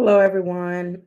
Hello, everyone.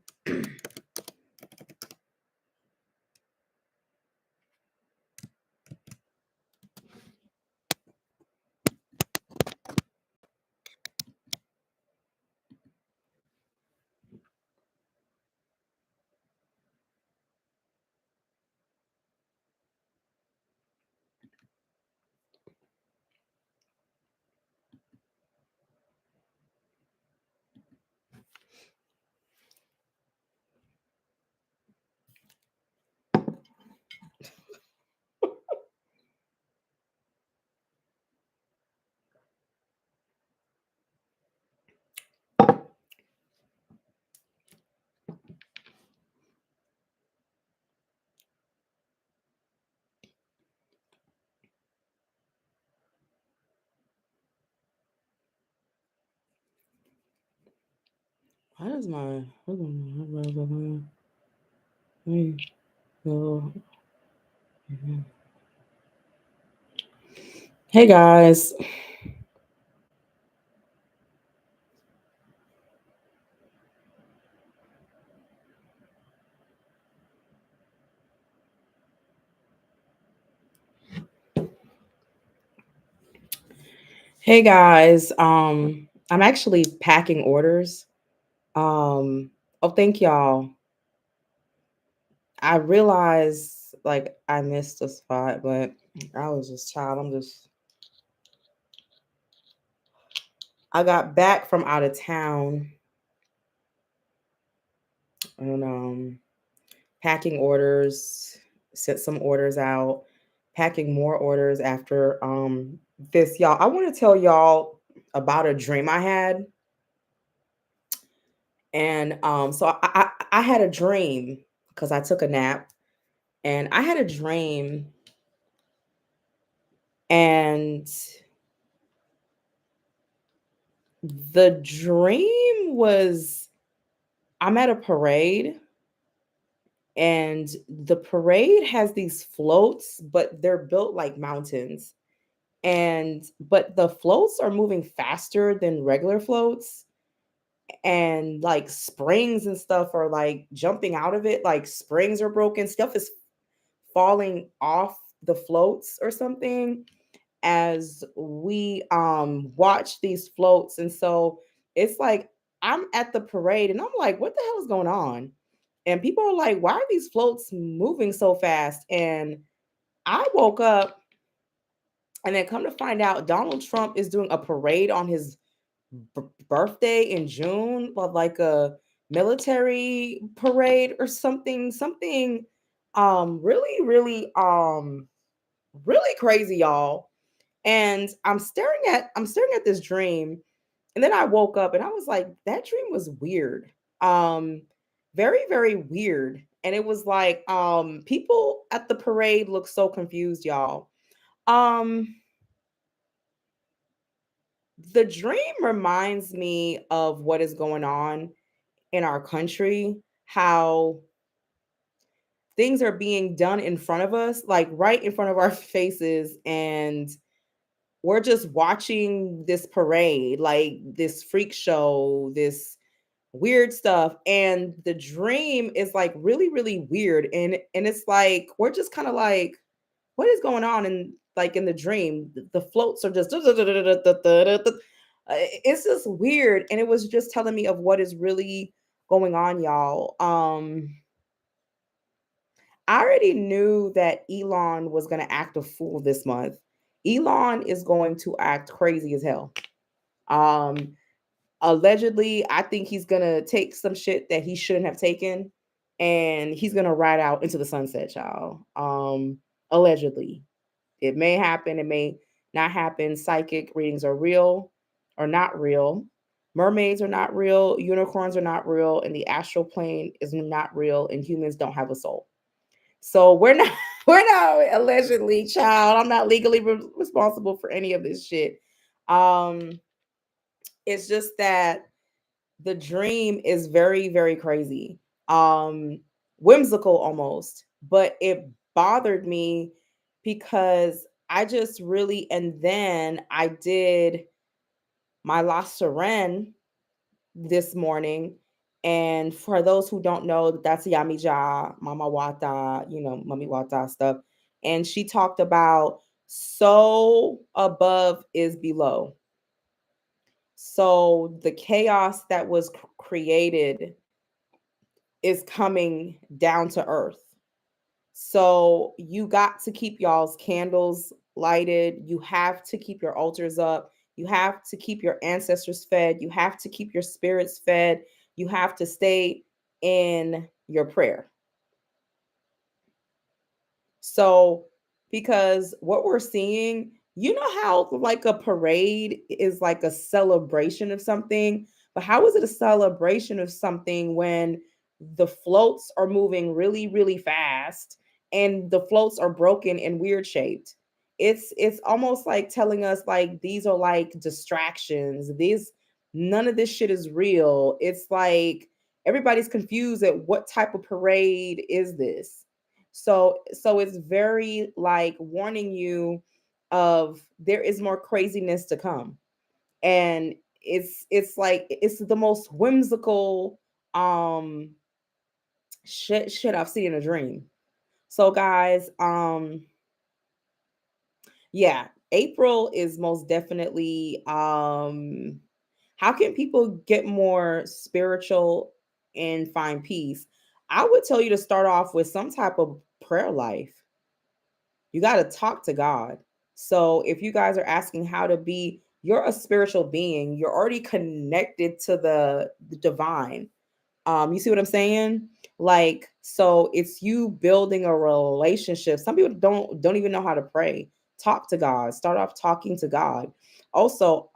Why does my hold on, let me go. Hey guys. Hey guys. I'm actually packing orders. Oh, thank y'all. I realized like I missed a spot, but I was just child. I got back from out of town and packing orders, sent some orders out, packing more orders after this. Y'all, I want to tell y'all about a dream I had. And so I had a dream because I took a nap, and I had a dream, and the dream was I'm at a parade, and the parade has these floats, but they're built like mountains. And but the floats are moving faster than regular floats, and like springs and stuff are like jumping out of it, like springs are broken, stuff is falling off the floats or something as we watch these floats. And so it's like I'm at the parade and I'm like, what the hell is going on? And people are like, why are these floats moving so fast? And I woke up, and then come to find out Donald Trump is doing a parade on his birthday in June, but like a military parade or something really crazy, y'all. And I'm staring at this dream, and then I woke up and I was like, that dream was weird. Um very weird. And it was like people at the parade look so confused, y'all. Um the dream reminds me of what is going on in our country, how things are being done in front of us, like right in front of our faces, and we're just watching this parade, like this freak show, this weird stuff. And the dream is like really weird, and it's like we're just kind of like, what is going on? And like in the dream, the floats are just it's just weird, and it was just telling me of what is really going on, y'all. I already knew that Elon was going to act a fool this month. Elon is going to act crazy as hell. Um, Allegedly, I think he's going to take some shit that he shouldn't have taken, and he's going to ride out into the sunset, y'all. Allegedly. It may happen, it may not happen. Psychic readings are real or not real. Mermaids are not real, unicorns are not real, and the astral plane is not real, and humans don't have a soul. So we're not we're not allegedly, child. I'm not legally responsible for any of this shit. Um it's just that the dream is very crazy. Whimsical almost, but it bothered me because I just really, and then I did my La Seren this morning, And for those who don't know, that's Yamija, Mama Wata, Mami Wata stuff. And she talked about so above is below. So the chaos that was created is coming down to earth. So you got to keep y'all's candles lighted. You have to keep your altars up. You have to keep your ancestors fed. You have to keep your spirits fed. You have to stay in your prayer. So, because what we're seeing, how like a parade is like a celebration of something, but how is it a celebration of something when the floats are moving really, really fast and the floats are broken and weird shaped? It's almost like telling us like these are like distractions. These None of this shit is real. It's like everybody's confused at what type of parade is this. So it's very like warning you of there is more craziness to come. And it's like it's the most whimsical shit I've seen in a dream. So guys, yeah, April is most definitely how can people get more spiritual and find peace? I would tell you to start off with some type of prayer life. You got to talk to God. So if you guys are asking how to be, you're a spiritual being. You're already connected to the divine. You see what I'm saying? Like, so it's you building a relationship. Some people don't even know how to pray. Talk to God. Start off talking to God. Also,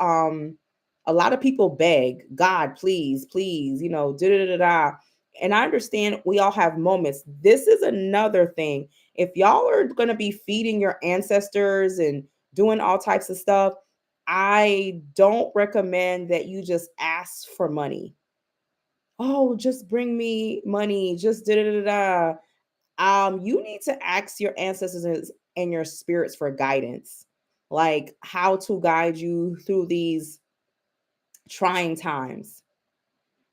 a lot of people beg God, please, please, da da da da. And I understand we all have moments. This is another thing. If y'all are gonna be feeding your ancestors and doing all types of stuff, I don't recommend that you just ask for money. Oh, just bring me money, just da da da da. You need to ask your ancestors and your spirits for guidance, like how to guide you through these trying times.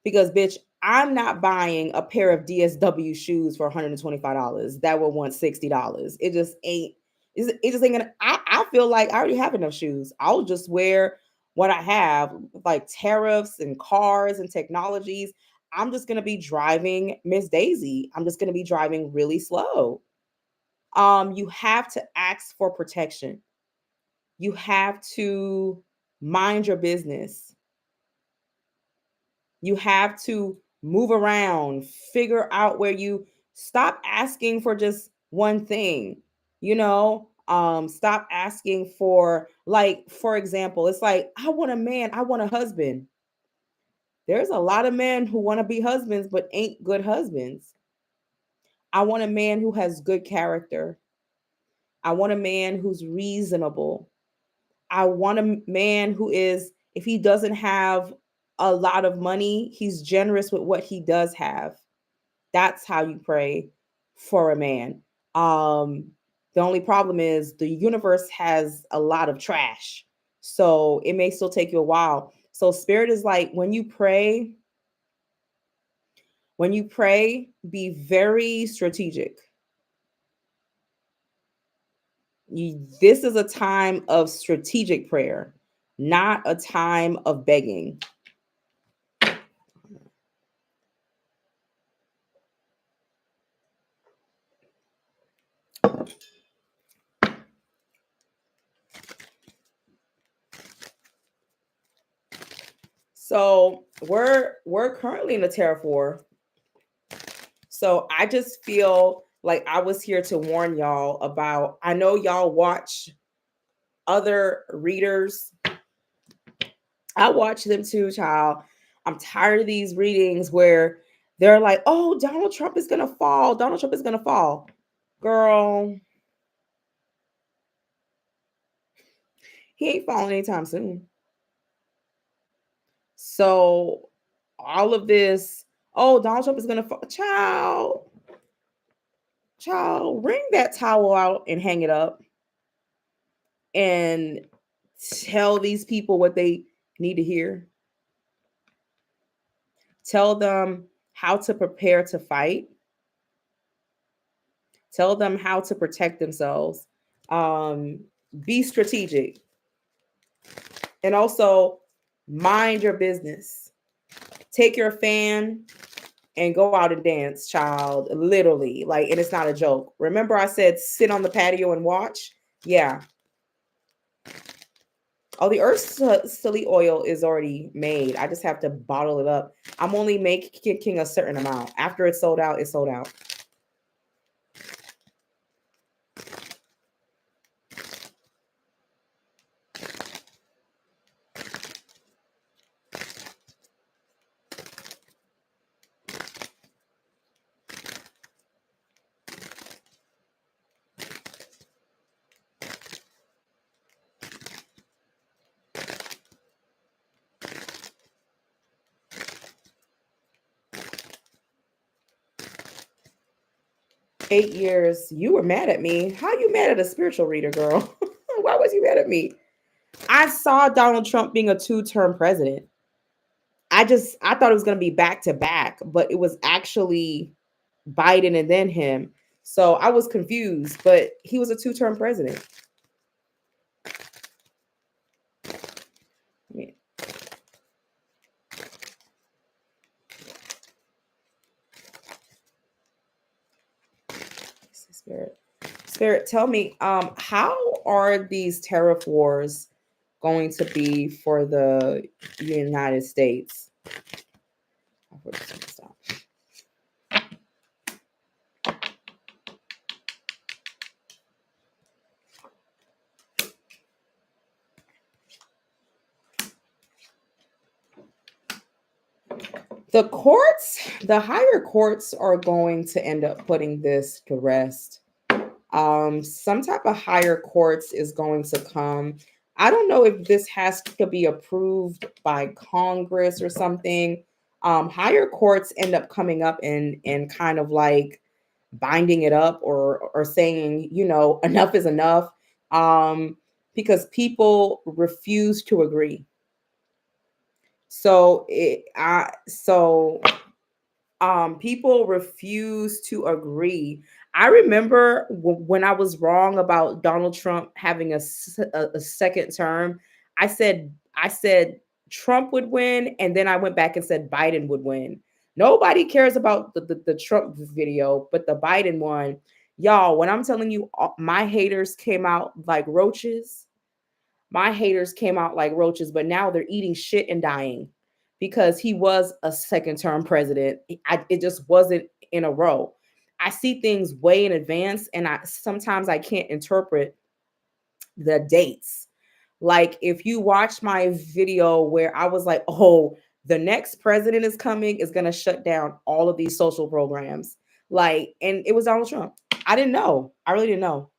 Because, bitch, I'm not buying a pair of DSW shoes for $125 that will want $60. It just ain't. It just ain't gonna. I feel like I already have enough shoes. I'll just wear what I have, like tariffs and cars and technologies. I'm just gonna be driving Miss Daisy. I'm just gonna be driving really slow. You have to ask for protection. You have to mind your business. You have to move around, figure out where you stop asking for just one thing, stop asking for, like, for example, it's like, I want a man, I want a husband. There's a lot of men who want to be husbands but ain't good husbands. I want a man who has good character. I want a man who's reasonable. I want a man who is, if he doesn't have a lot of money, he's generous with what he does have. That's how you pray for a man. The only problem is the universe has a lot of trash. So it may still take you a while. So spirit is like when you pray, be very strategic. This is a time of strategic prayer, not a time of begging. So we're currently in a tariff war. So I just feel like I was here to warn y'all about. I know y'all watch other readers. I watch them too, child. I'm tired of these readings where they're like, "Oh, Donald Trump is gonna fall. Donald Trump is gonna fall." Girl, he ain't falling anytime soon. So all of this, oh, Donald Trump is gonna fall. Child, wring that towel out and hang it up and tell these people what they need to hear. Tell them how to prepare to fight, tell them how to protect themselves, um, be strategic, and also mind your business. Take your fan and go out and dance, child. Literally. Like, and it's not a joke. Remember, I said sit on the patio and watch? Yeah. Oh, the silly oil is already made. I just have to bottle it up. I'm only making a certain amount. After it's sold out, it's sold out. Eight years. You were mad at me. How you mad at a spiritual reader, girl? Why was you mad at me? I saw Donald Trump being a two-term president. I thought it was going to be back to back, but it was actually Biden and then him. So I was confused, but he was a two-term president. Yeah. Spirit, tell me, how are these tariff wars going to be for the United States? The courts, the higher courts are going to end up putting this to rest. Some type of higher courts is going to come. I don't know if this has to be approved by Congress or something. Higher courts end up coming up and kind of like binding it up or saying, you know, enough is enough. Because people refuse to agree. So people refuse to agree. I remember when I was wrong about Donald Trump having a second term. I said Trump would win, and then I went back and said Biden would win. Nobody cares about the Trump video, but the Biden one, y'all. When I'm telling you, my haters came out like roaches. My haters came out like roaches, but now they're eating shit and dying because he was a second term president. It just wasn't in a row. I see things way in advance, and I sometimes I can't interpret the dates. Like if you watch my video where I was like, "Oh, the next president is coming is going to shut down all of these social programs." Like, and it was Donald Trump. I didn't know. I really didn't know.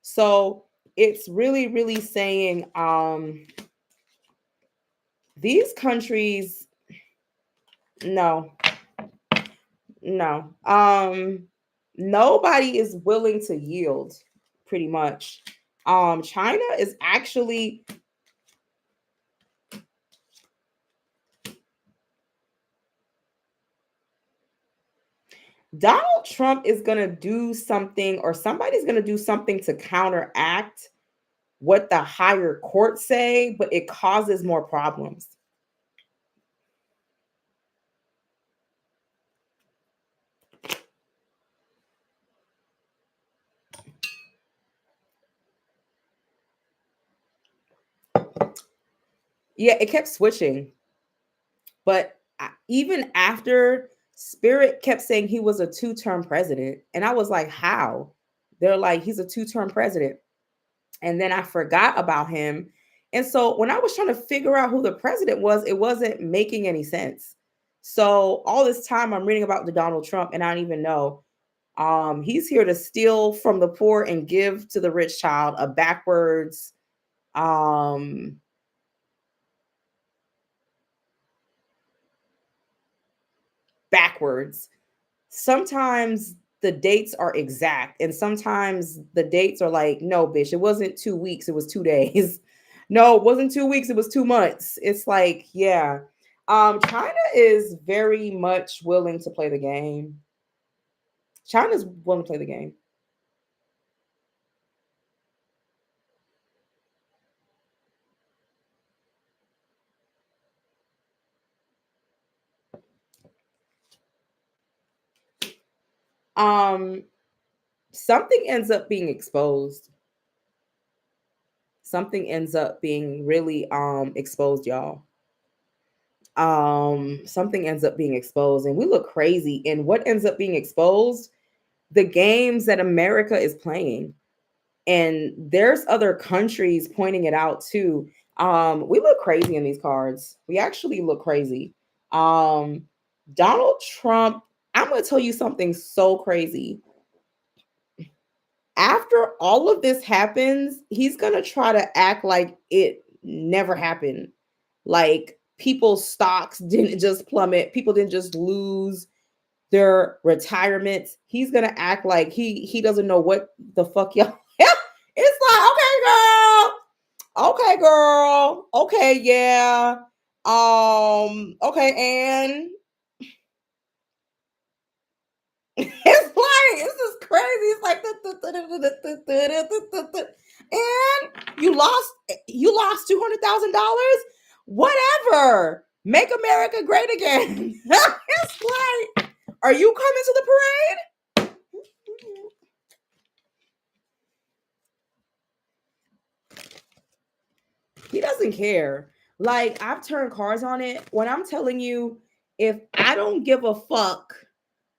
So it's really, really saying these countries, no, no. Nobody is willing to yield, pretty much. China is actually Donald Trump is gonna do something, or somebody's gonna do something to counteract what the higher courts say, but it causes more problems. Yeah, it kept switching. But even after, Spirit kept saying he was a two-term president. And I was like, how? They're like, he's a two-term president. And then I forgot about him. And so when I was trying to figure out who the president was, it wasn't making any sense. So all this time I'm reading about the Donald Trump and I don't even know. He's here to steal from the poor and give to the rich, child, a backwards um backwards. Sometimes the dates are exact, and sometimes the dates are like, no, bitch, it wasn't 2 weeks, it was 2 days. No, it wasn't 2 weeks, it was 2 months. It's like, yeah. China is very much willing to play the game. China's willing to play the game. Um, Something ends up being exposed. Something ends up being really exposed, y'all. Something ends up being exposed, and we look crazy. And what ends up being exposed? The games that America is playing. And there's other countries pointing it out too. We look crazy in these cards. We actually look crazy. Um, Donald Trump, I'm going to tell you something so crazy. After all of this happens, he's going to try to act like it never happened. Like people's stocks didn't just plummet, people didn't just lose their retirements. He's going to act like he doesn't know what the fuck y'all. It's like, okay, girl, okay, yeah, okay, and it's like this is crazy. It's like and you lost $200,000. Whatever. Make America great again. It's like, are you coming to the parade? He doesn't care. Like, I've turned cards on it. When I'm telling you, if I don't give a fuck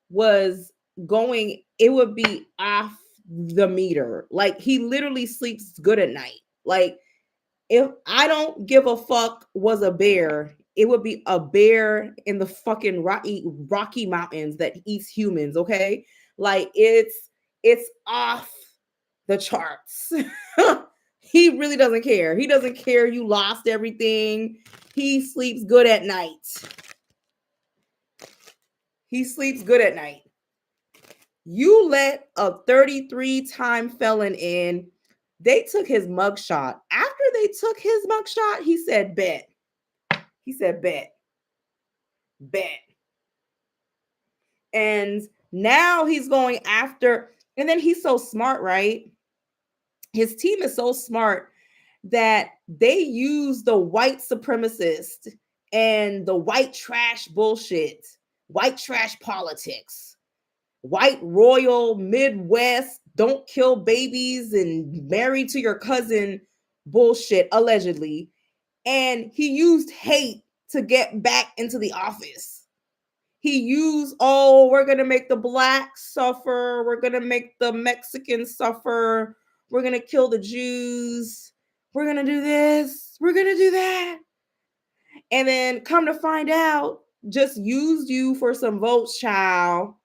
was going, it would be off the meter. Like, he literally sleeps good at night. Like, if I don't give a fuck was a bear, it would be a bear in the fucking Rocky Mountains that eats humans, okay? Like, it's off the charts. He really doesn't care. He doesn't care you lost everything. He sleeps good at night. He sleeps good at night. You let a 33-time felon in. They took his mugshot. After they took his mugshot, he said, bet. He said, bet. Bet. And now he's going after, and then he's so smart, right? His team is so smart that they use the white supremacist and the white trash bullshit, white trash politics, white royal Midwest, don't kill babies and marry to your cousin bullshit, allegedly. And he used hate to get back into the office. He used, oh, we're going to make the blacks suffer. We're going to make the Mexicans suffer. We're going to kill the Jews. We're going to do this. We're going to do that. And then come to find out, just used you for some votes, child.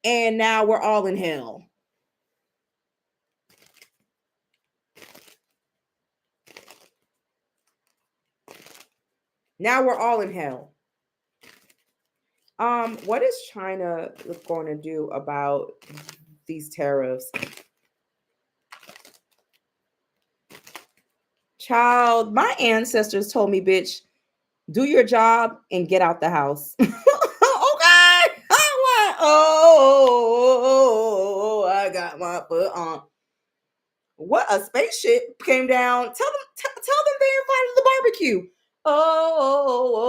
And now we're all in hell. Now we're all in hell. What is China going to do about these tariffs? Child, my ancestors told me, bitch, do your job and get out the house. Okay. I'm like, oh, I got my foot on. What, a spaceship came down? Tell them they invited to the barbecue. Oh,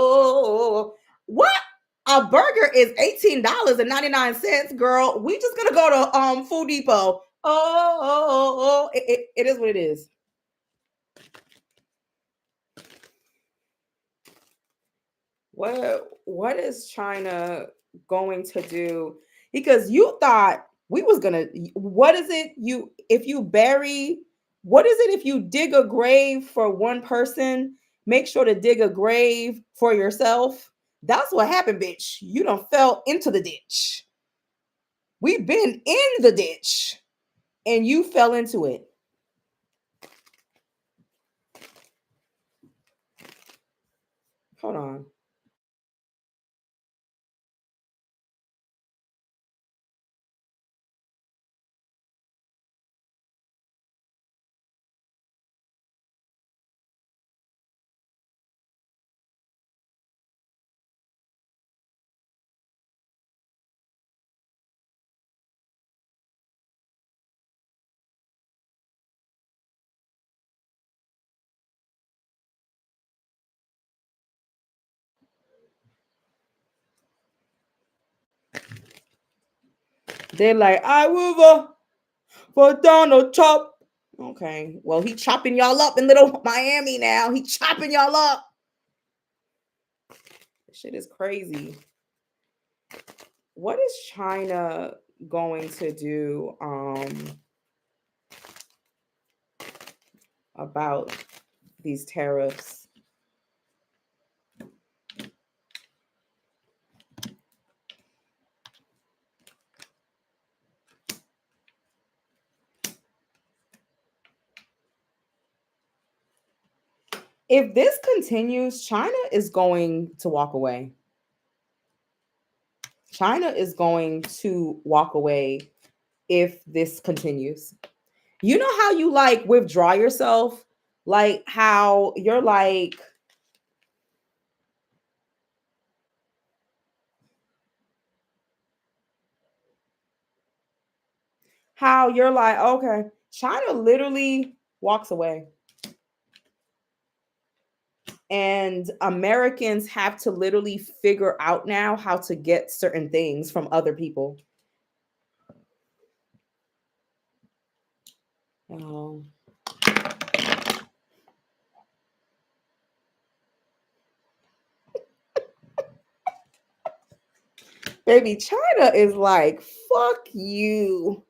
what? A burger is $18.99, girl. We just gonna go to Food Depot. It is what it is. What is China going to do? Because you thought we was gonna, what is it? You, if you bury, what is it if you dig a grave for one person, make sure to dig a grave for yourself? That's what happened, bitch. You done fell into the ditch. We've been in the ditch and you fell into it. Hold on. They're like, I will vote for Donald Trump. Okay, well, he chopping y'all up in little Miami now. He chopping y'all up. This shit is crazy. What is China going to do about these tariffs? If this continues, China is going to walk away. China is going to walk away if this continues. You know how you like withdraw yourself? Like how you're like, okay, China literally walks away. And Americans have to literally figure out now how to get certain things from other people. Oh. Baby, China is like, fuck you.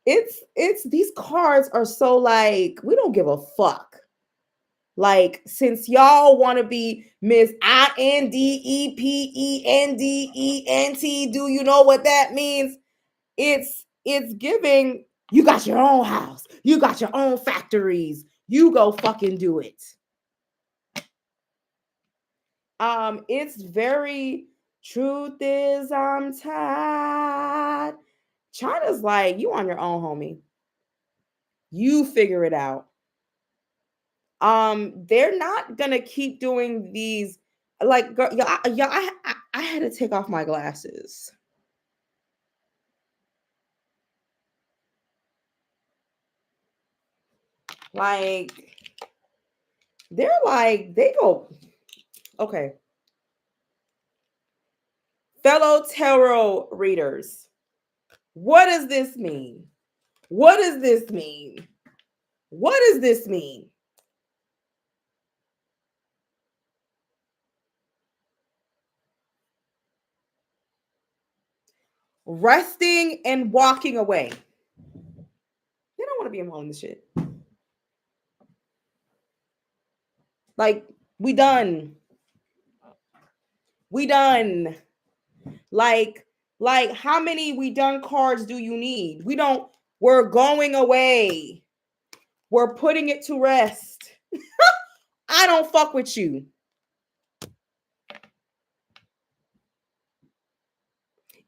It's these cards are so like, we don't give a fuck. Like, since y'all want to be Miss INDEPENDENT, do you know what that means? It's giving, you got your own house, you got your own factories, you go fucking do it. It's very, truth is I'm tired. China's like, you on your own, homie. You figure it out. They're not gonna keep doing these. Like, girl, I had to take off my glasses. Like, they're like, they go, okay. Fellow tarot readers, what does this mean? What does this mean? What does this mean? Resting and walking away. They don't want to be involved in this shit. Like, we done. We done. Like how many we done cards do you need? We don't, we're going away. We're putting it to rest. I don't fuck with you.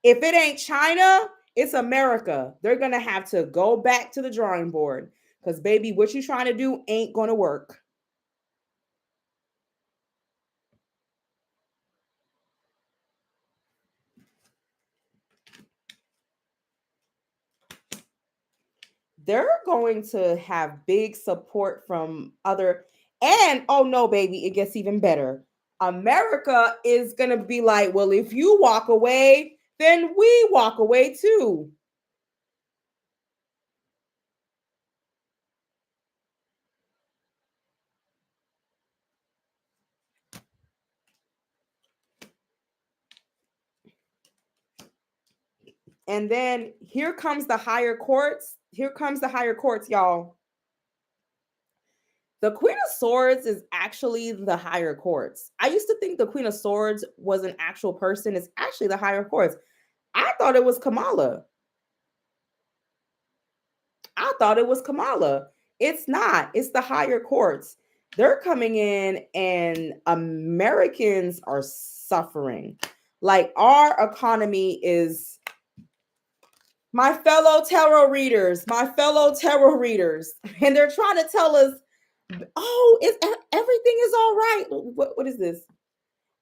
If it ain't China, it's America. They're gonna have to go back to the drawing board. Because baby, what you trying to do ain't gonna work. They're going to have big support from other, and oh no, baby, it gets even better. America is going to be like, well, if you walk away, then we walk away too. And then here comes the higher courts. Here comes the higher courts, y'all. The Queen of Swords is actually the higher courts. I used to think the Queen of Swords was an actual person. It's actually the higher courts. I thought it was Kamala. I thought it was Kamala. It's not. It's the higher courts. They're coming in and Americans are suffering. Like, our economy is, my fellow tarot readers, and they're trying to tell us, oh, everything is all right. What is this?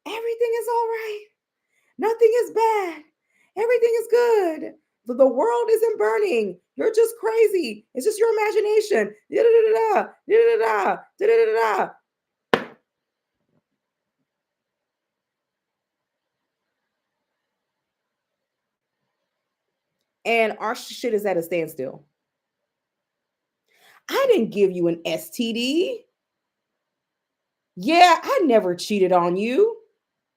Everything is all right. Nothing is bad. Everything is good. The world isn't burning. You're just crazy. It's just your imagination. Da-da-da-da-da, da-da-da-da, da-da-da-da. and our shit is at a standstill. I didn't give you an STD. Yeah, I never cheated on you.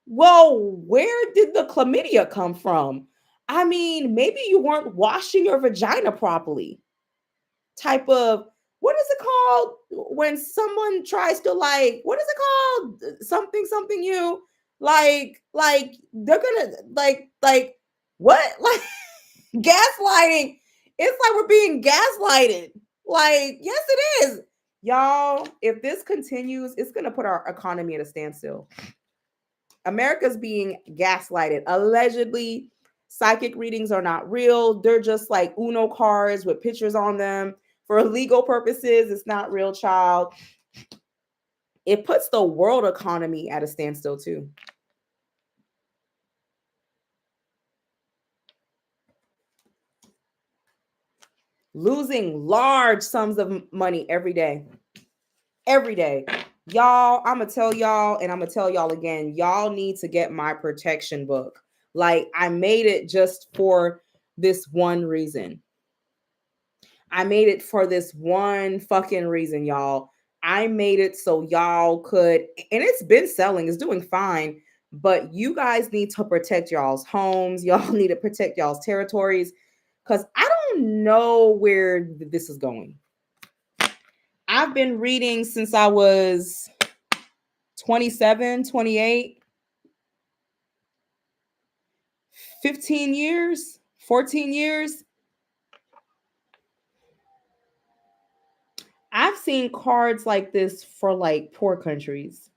Well, where did the chlamydia come from? I mean, maybe you weren't washing your vagina properly. Type of, what is it called when someone tries to, like, what is it called? Something you like they're gonna like what? Like gaslighting. It's like we're being gaslighted. Like, yes, it is. Y'all, if this continues, it's gonna put our economy at a standstill. America's being gaslighted. Allegedly, psychic readings are not real. They're just like Uno cards with pictures on them. For legal purposes, it's not real, child. It puts the world economy at a standstill, too. Losing large sums of money every day. Every day. Y'all, I'm going to tell y'all, and I'm going to tell y'all again, y'all need to get my protection book. Like, I made it just for this one reason. I made it for this one fucking reason, y'all. I made it so y'all could, and it's been selling, it's doing fine, but you guys need to protect y'all's homes. Y'all need to protect y'all's territories, because I don't know where this is going. I've been reading since I was 27, 28, 15 years, 14 years. I've seen cards like this for like poor countries.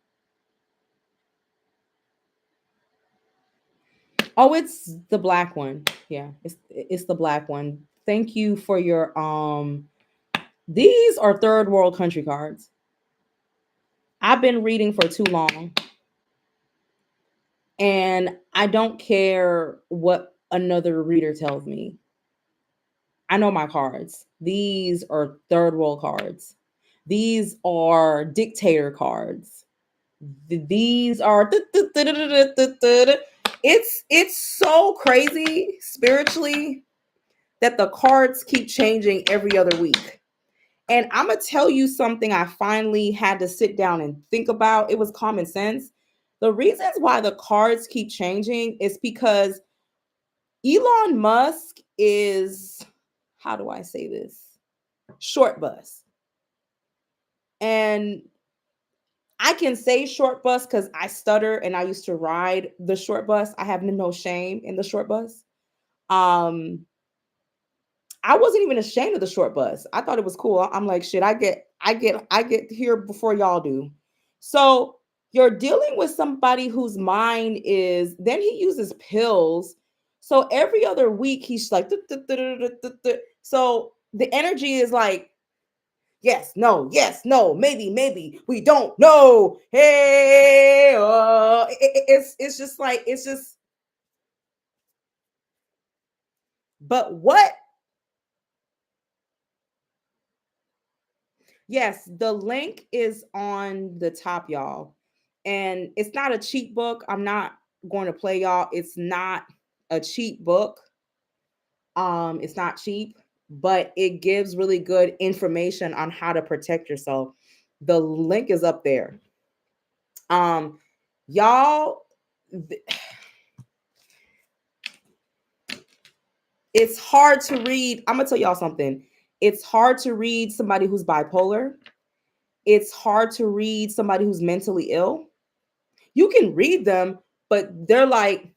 Oh, it's the black one. Yeah, it's the black one. Thank you for your these are third world country cards. I've been reading for too long. And I don't care what another reader tells me. I know my cards. These are third world cards. These are dictator cards. These are it's so crazy spiritually that the cards keep changing every other week. And I'm going to tell you something I finally had to sit down and think about. It was common sense. The reasons why the cards keep changing is because Elon Musk is, how do I say this? Short bus. And I can say short bus because I stutter and I used to ride the short bus. I have no shame in the short bus. I wasn't even ashamed of the short bus. I thought it was cool. I'm like, shit, I get here before y'all do. So you're dealing with somebody whose mind is, then he uses pills. So every other week he's like, so the energy is like, yes, no, maybe, we don't know. Hey, it's just like, it's just, but what? Yes, the link is on the top, y'all. And it's not a cheap book. I'm not going to play y'all. It's not a cheap book. It's not cheap, but it gives really good information on how to protect yourself. The link is up there. Y'all, it's hard to read. I'm gonna tell y'all something. It's hard to read somebody who's bipolar. It's hard to read somebody who's mentally ill. You can read them, but they're like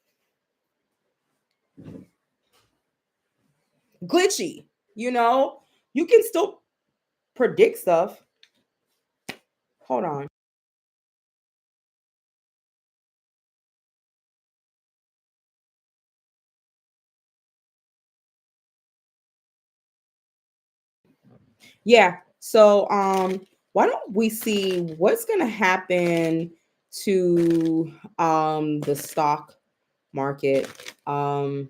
glitchy, you know? You can still predict stuff. Hold on. Yeah. So why don't we see what's gonna happen to the stock market? I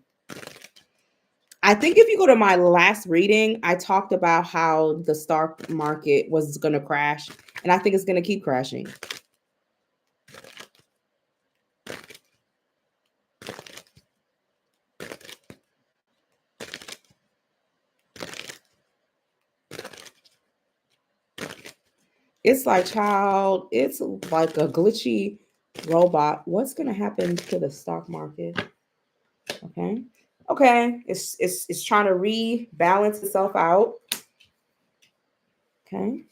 think if you go to my last reading, I talked about how the stock market was gonna crash, and I think it's gonna keep crashing. It's like, child, it's like a glitchy robot. What's gonna happen to the stock market? Okay. Okay. It's trying to rebalance itself out. Okay.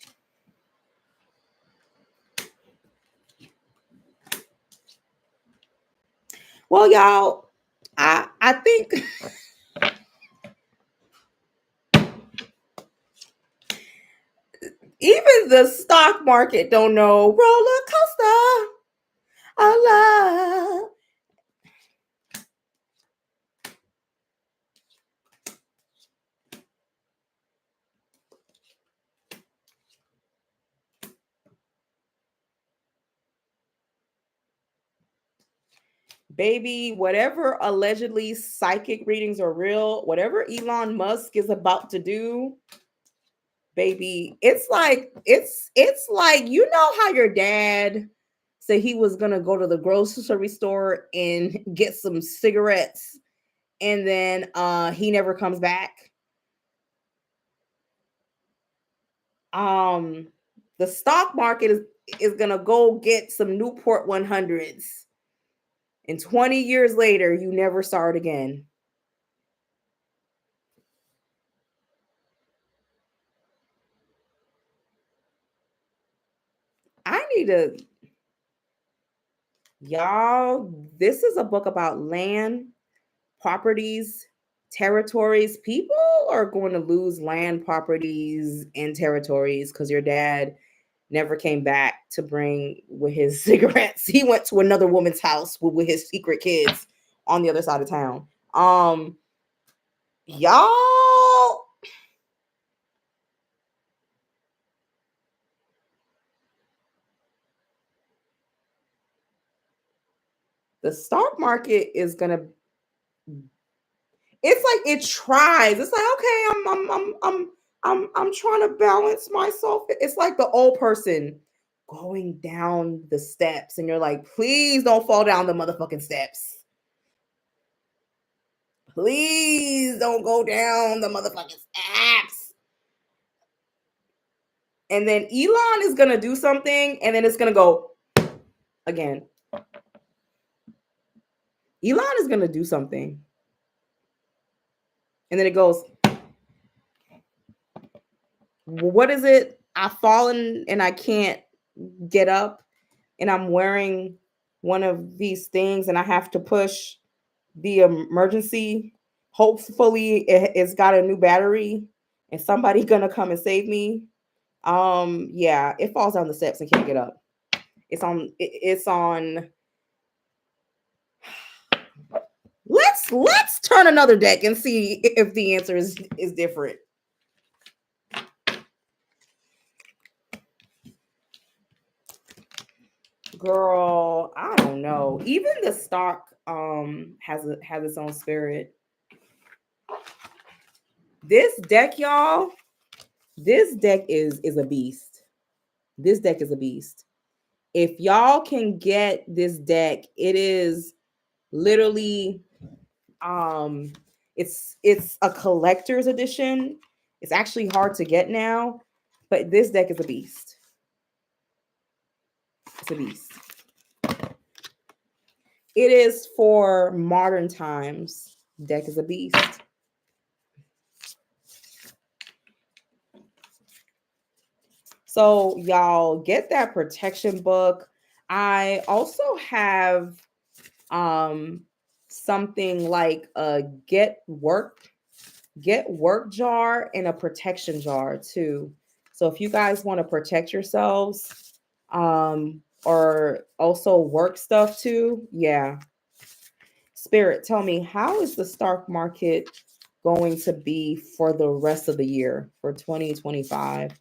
Well, y'all, I think even the stock market don't know roller coaster of love. Baby, whatever allegedly psychic readings are real, whatever Elon Musk is about to do, baby, it's like, you know how your dad said he was gonna go to the grocery store and get some cigarettes, and then he never comes back. um the stock market is gonna go get some Newport 100s, and 20 years later you never saw it again. I need to, y'all, this is a book about land, properties, territories. People are going to lose land, properties, and territories because your dad never came back to bring with his cigarettes. He went to another woman's house with his secret kids on the other side of town. Y'all, the stock market is gonna, it's like it tries. It's like, okay, I'm trying to balance myself. It's like the old person going down the steps, and you're like, please don't fall down the motherfucking steps. Please don't go down the motherfucking steps. And then Elon is gonna do something, and then it's gonna go again. Elon is gonna do something, and then it goes. What is it? I've fallen and I can't get up, and I'm wearing one of these things, and I have to push the emergency. Hopefully, it's got a new battery, and somebody gonna come and save me. Yeah, it falls down the steps and can't get up. It's on. Let's turn another deck and see if the answer is different. Girl, I don't know. Even the stock has its own spirit. This deck, y'all, this deck is a beast. This deck is a beast. If y'all can get this deck, it is literally it's a collector's edition. It's actually hard to get now, but this deck is a beast. It's a beast. It is for modern times. Deck is a beast. So y'all get that protection book. I also have something like a get work jar and a protection jar too. So if you guys want to protect yourselves or also work stuff too, yeah. Spirit, tell me, how is the stock market going to be for the rest of the year for 2025?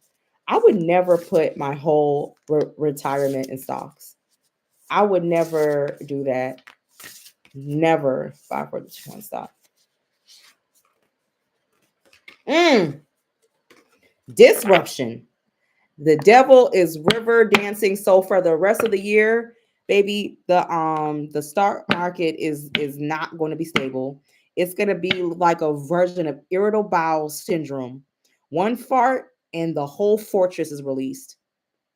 I would never put my whole retirement in stocks. I would never do that. Never buy for the one stock. Disruption. The devil is river dancing. So for the rest of the year, baby, the stock market is not going to be stable. It's going to be like a version of irritable bowel syndrome. One fart and the whole fortress is released.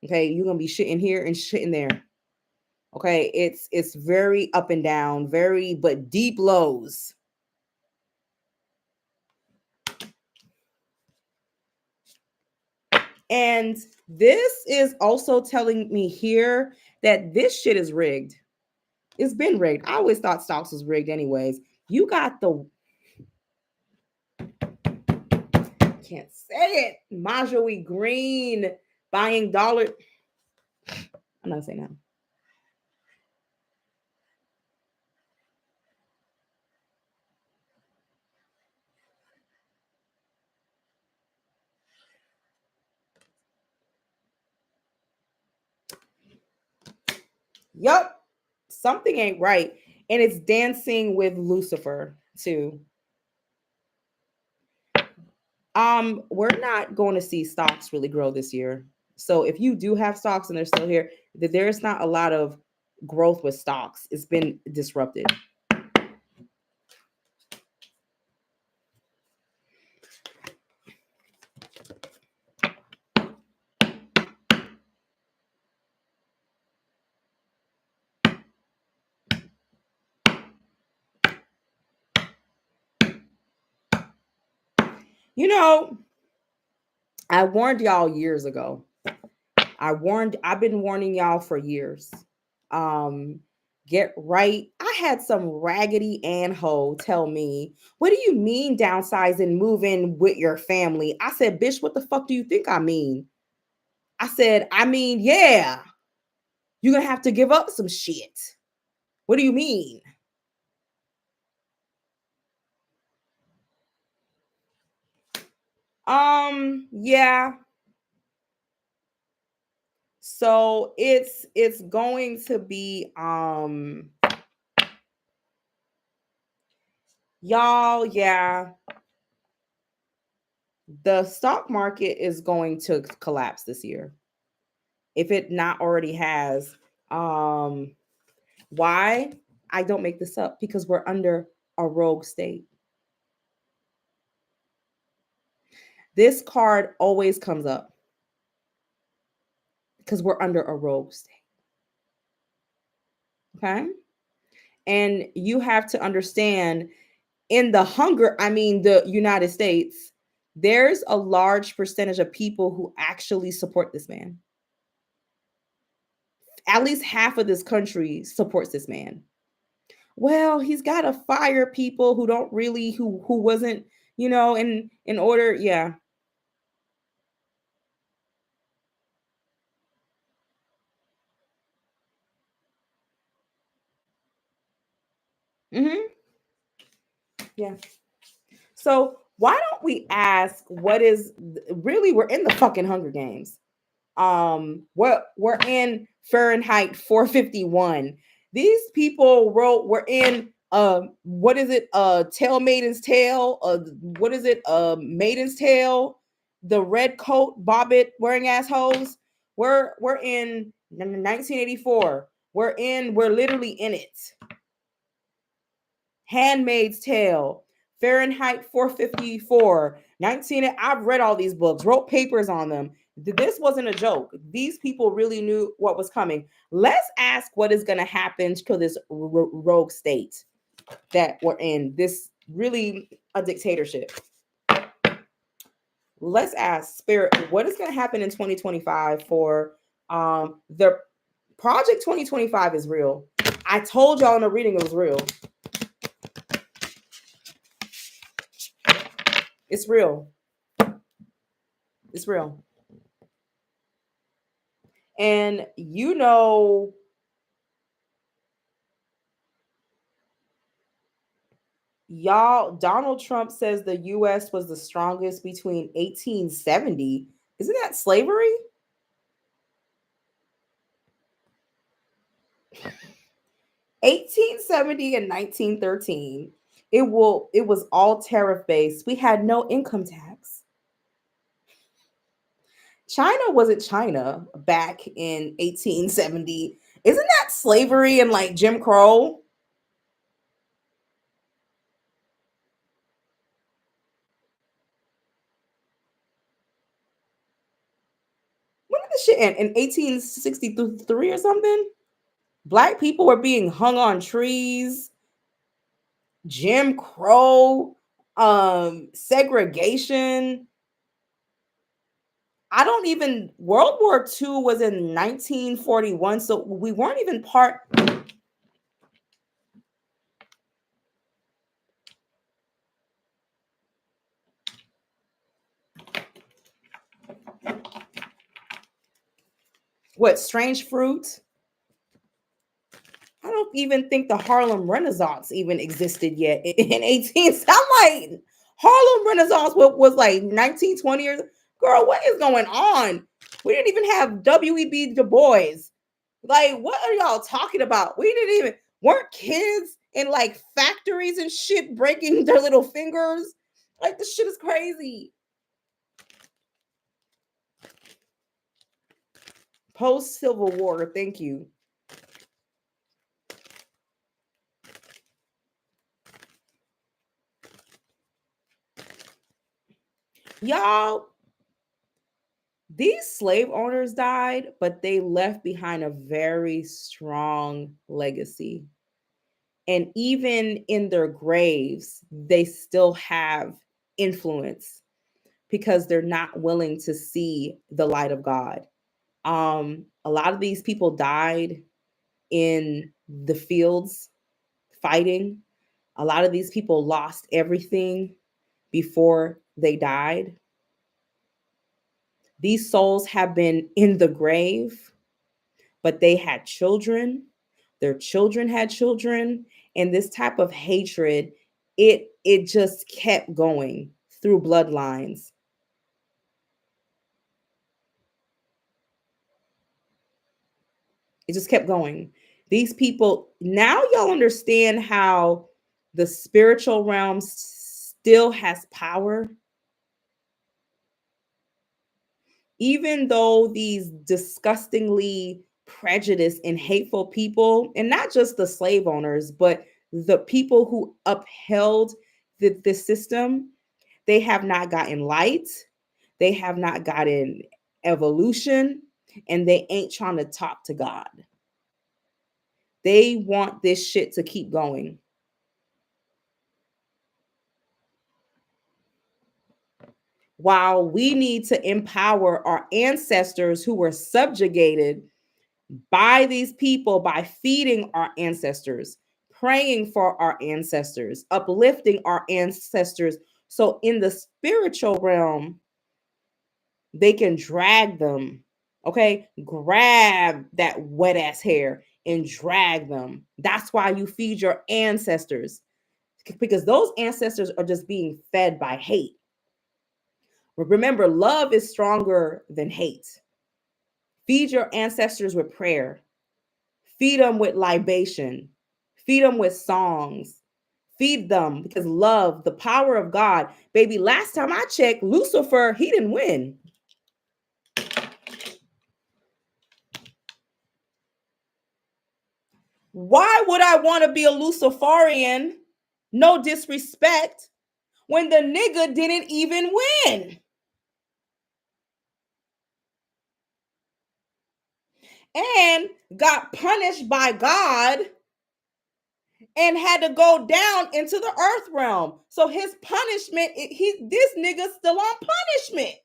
Okay, you're gonna be shitting here and shitting there. Okay, it's very up and down, very but deep lows. And this is also telling me here that this shit is rigged. It's been rigged. I always thought stocks was rigged anyways. You got the can't say it. Marjorie Green buying dollar. I'm not saying that. Yup. Something ain't right. And it's dancing with Lucifer too. We're not going to see stocks really grow this year. So if you do have stocks and they're still here, there's not a lot of growth with stocks. It's been disrupted. You know, I warned y'all years ago. I've been warning y'all for years. Um, get right. I had some raggedy Ann hoe tell me, "What do you mean downsize and move in with your family?" I said, "Bitch, what the fuck do you think I mean?" I said, "I mean, yeah, you're gonna have to give up some shit. What do you mean?" Yeah. So it's going to be y'all, yeah. The stock market is going to collapse this year. If it not already has. Why? I don't make this up because we're under a rogue state. This card always comes up because we're under a rogue state. Okay? And you have to understand in the United States, there's a large percentage of people who actually support this man. At least half of this country supports this man. Well, he's got to fire people who don't really who wasn't, in order, yeah. Mhm. Yeah. So, why don't we ask what is really we're in the fucking Hunger Games. We're in Fahrenheit 451. These people wrote we're in what is it, tail maiden's tail, what is it, maiden's tail, the red coat bobbit wearing assholes. We're in 1984. We're literally in it. Handmaid's Tale, Fahrenheit 454, 19. I've read all these books, wrote papers on them. This wasn't a joke. These people really knew what was coming. Let's ask what is going to happen to this rogue state that we're in. This really a dictatorship. Let's ask Spirit, what is going to happen in 2025 for the Project 2025 is real. I told y'all in the reading it was real. It's real. It's real. And y'all, Donald Trump says the US was the strongest between 1870. Isn't that slavery? 1870 and 1913. It was all tariff based. We had no income tax. China wasn't China back in 1870. Isn't that slavery and like Jim Crow? When did the shit in 1863 or something? Black people were being hung on trees, Jim Crow, segregation. I don't even, World War II was in 1941, so we weren't even part. What, strange fruit? I don't even think the Harlem Renaissance even existed yet in 18. I'm like, Harlem Renaissance was like 1920 years. Girl, what is going on? We didn't even have W.E.B. Du Bois. Like, what are y'all talking about? We didn't even, weren't kids in like factories and shit breaking their little fingers? Like, this shit is crazy. Post Civil War, thank you. Y'all, these slave owners died, but they left behind a very strong legacy. And even in their graves, they still have influence because they're not willing to see the light of God. A lot of these people died in the fields fighting. A lot of these people lost everything before they died. These souls have been in the grave, but they had children. Their children had children, and this type of hatred, it just kept going through bloodlines. It just kept going. These people, now y'all understand how the spiritual realm still has power. Even though these disgustingly prejudiced and hateful people, and not just the slave owners, but the people who upheld the system, they have not gotten light, they have not gotten evolution, and they ain't trying to talk to God. They want this shit to keep going. While we need to empower our ancestors who were subjugated by these people by feeding our ancestors, praying for our ancestors, uplifting our ancestors. So in the spiritual realm, they can drag them, okay? Grab that wet ass hair and drag them. That's why you feed your ancestors, because those ancestors are just being fed by hate. Remember, love is stronger than hate. Feed your ancestors with prayer. Feed them with libation. Feed them with songs. Feed them, because love, the power of God. Baby, last time I checked, Lucifer, he didn't win. Why would I want to be a Luciferian? No disrespect, when the nigga didn't even win. And got punished by God and had to go down into the earth realm. So his punishment, this nigga still on punishment.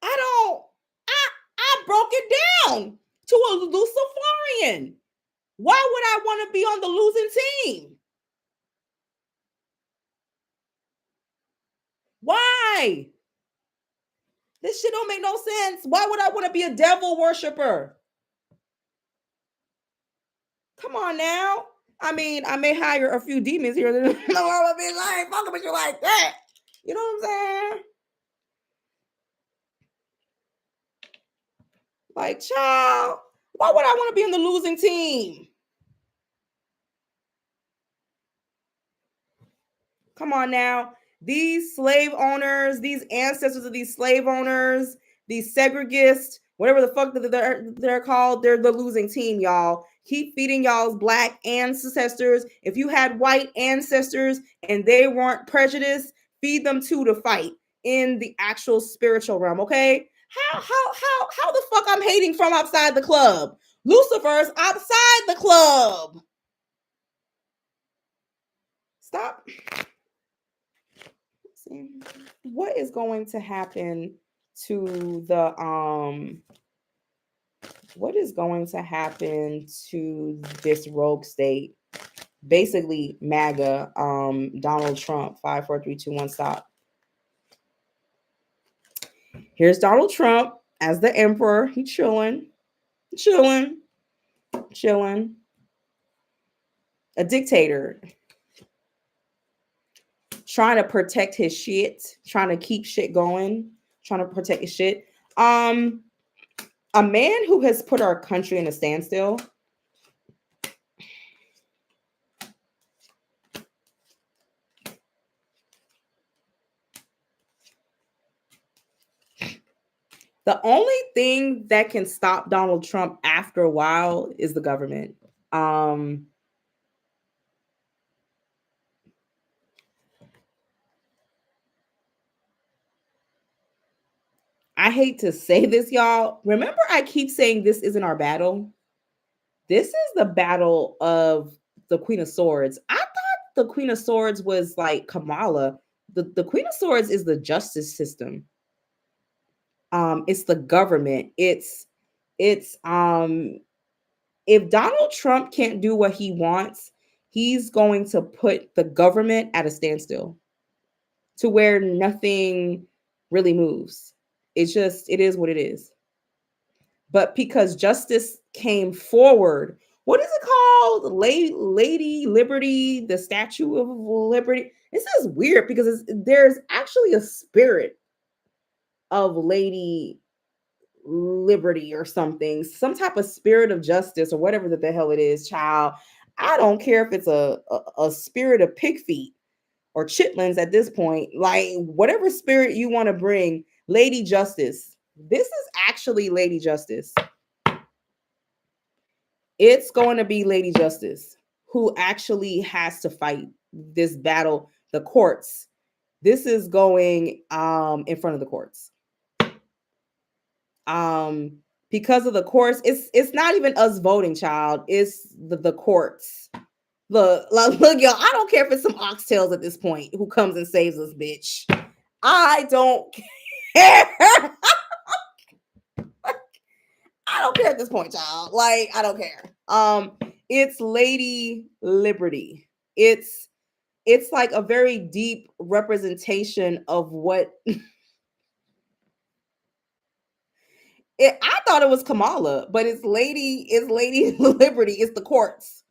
I broke it down to a Luciferian. Why would I want to be on the losing team? Why? This shit don't make no sense. Why would I want to be a devil worshiper? Come on now. I mean, I may hire a few demons here. No, I would be like, fucking with you like that. You know what I'm saying? Like, child, why would I want to be on the losing team? Come on now. These slave owners, these ancestors of these slave owners, these segregists, whatever the fuck they're called, they're the losing team, y'all. Keep feeding y'all's black ancestors. If you had white ancestors and they weren't prejudiced, feed them too to fight. in the actual spiritual realm, okay? How the fuck I'm hating from outside the club? Lucifer's outside the club. Stop. Let's see. What is going to happen to the what is going to happen to this rogue state? Basically, MAGA, Donald Trump, 5, 4, 3, 2, 1, stop. Here's Donald Trump as the emperor. He chilling. A dictator. Trying to protect his shit. Trying to keep shit going. Trying to protect his shit. A man who has put our country in a standstill. The only thing that can stop Donald Trump after a while is the government. I hate to say this, y'all. Remember, I keep saying this isn't our battle. This is the battle of the Queen of Swords. I thought the Queen of Swords was like Kamala. The Queen of Swords is the justice system. It's the government. It's if Donald Trump can't do what he wants, he's going to put the government at a standstill to where nothing really moves. It is what it is. But because justice came forward, what is it called? Lady Liberty, the Statue of Liberty. This is weird because there's actually a spirit of Lady Liberty or something, some type of spirit of justice or whatever the hell it is, child. I don't care if it's a spirit of pig feet or chitlins at this point, like whatever spirit you want to bring, Lady Justice. This is actually Lady Justice. It's going to be Lady Justice who actually has to fight this battle. The courts. This is going in front of the courts. Because of the courts, it's not even us voting, child. It's the courts. Look, y'all. I don't care if it's some oxtails at this point who comes and saves us, bitch. I don't care. I don't care at this point, child. Like, I don't care. It's Lady Liberty. It's like a very deep representation of what I thought it was Kamala, but it's Lady Liberty. It's the courts.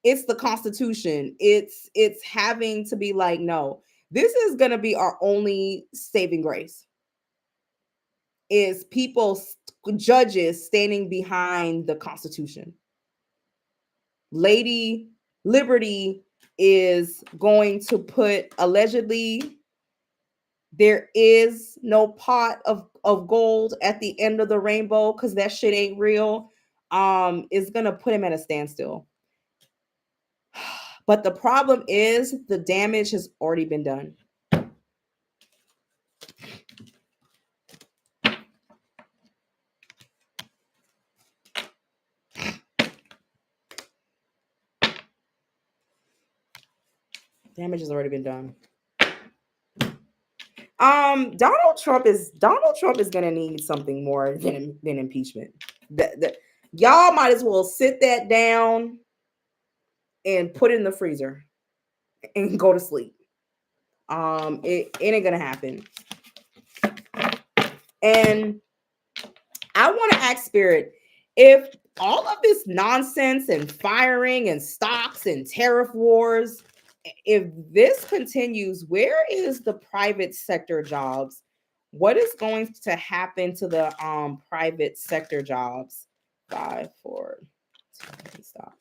It's the Constitution. It's having to be like, no, this is going to be our only saving grace. Is people, judges standing behind the Constitution. Lady Liberty is going to put, allegedly, there is no pot of gold at the end of the rainbow because that shit ain't real. Is gonna put him at a standstill. But the problem is the damage has already been done. Damage has already been done. Donald Trump is gonna need something more than impeachment. Y'all might as well sit that down and put it in the freezer and go to sleep. It ain't gonna happen. And I want to ask Spirit, if all of this nonsense and firing and stocks and tariff wars, if this continues, where is the private sector jobs? What is going to happen to the private sector jobs? 5, 4, 2, stop.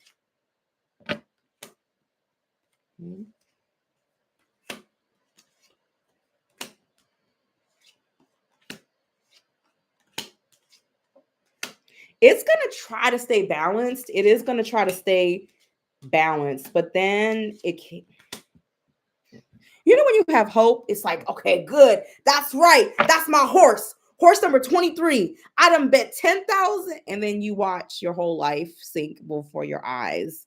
It's going to try to stay balanced. It is going to try to stay balanced, but then it can't. You know when you have hope, it's like, okay, good. That's right. That's my horse. Horse number 23. I done bet 10,000. And then you watch your whole life sink before your eyes.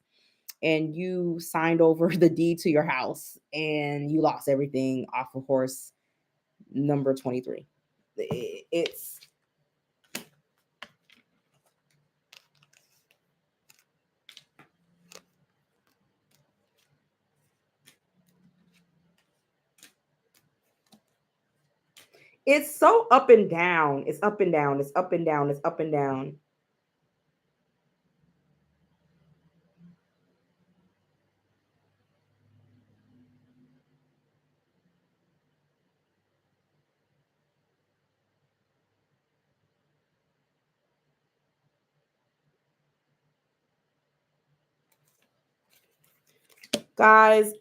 And you signed over the deed to your house and you lost everything off of horse number 23. It's so up and down. It's up and down. It's up and down. It's up and down. Guys,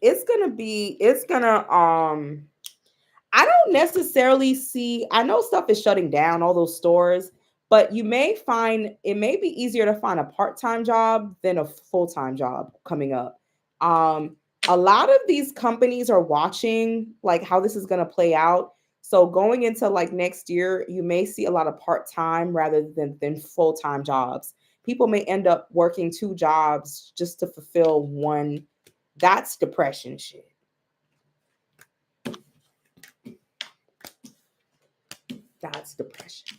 I don't necessarily see, I know stuff is shutting down, all those stores, but you may find it may be easier to find a part-time job than a full-time job coming up. Um, a lot of these companies are watching like how this is going to play out. So going into like next year, you may see a lot of part-time rather than full-time jobs. People may end up working two jobs just to fulfill one. That's depression shit. That's depression.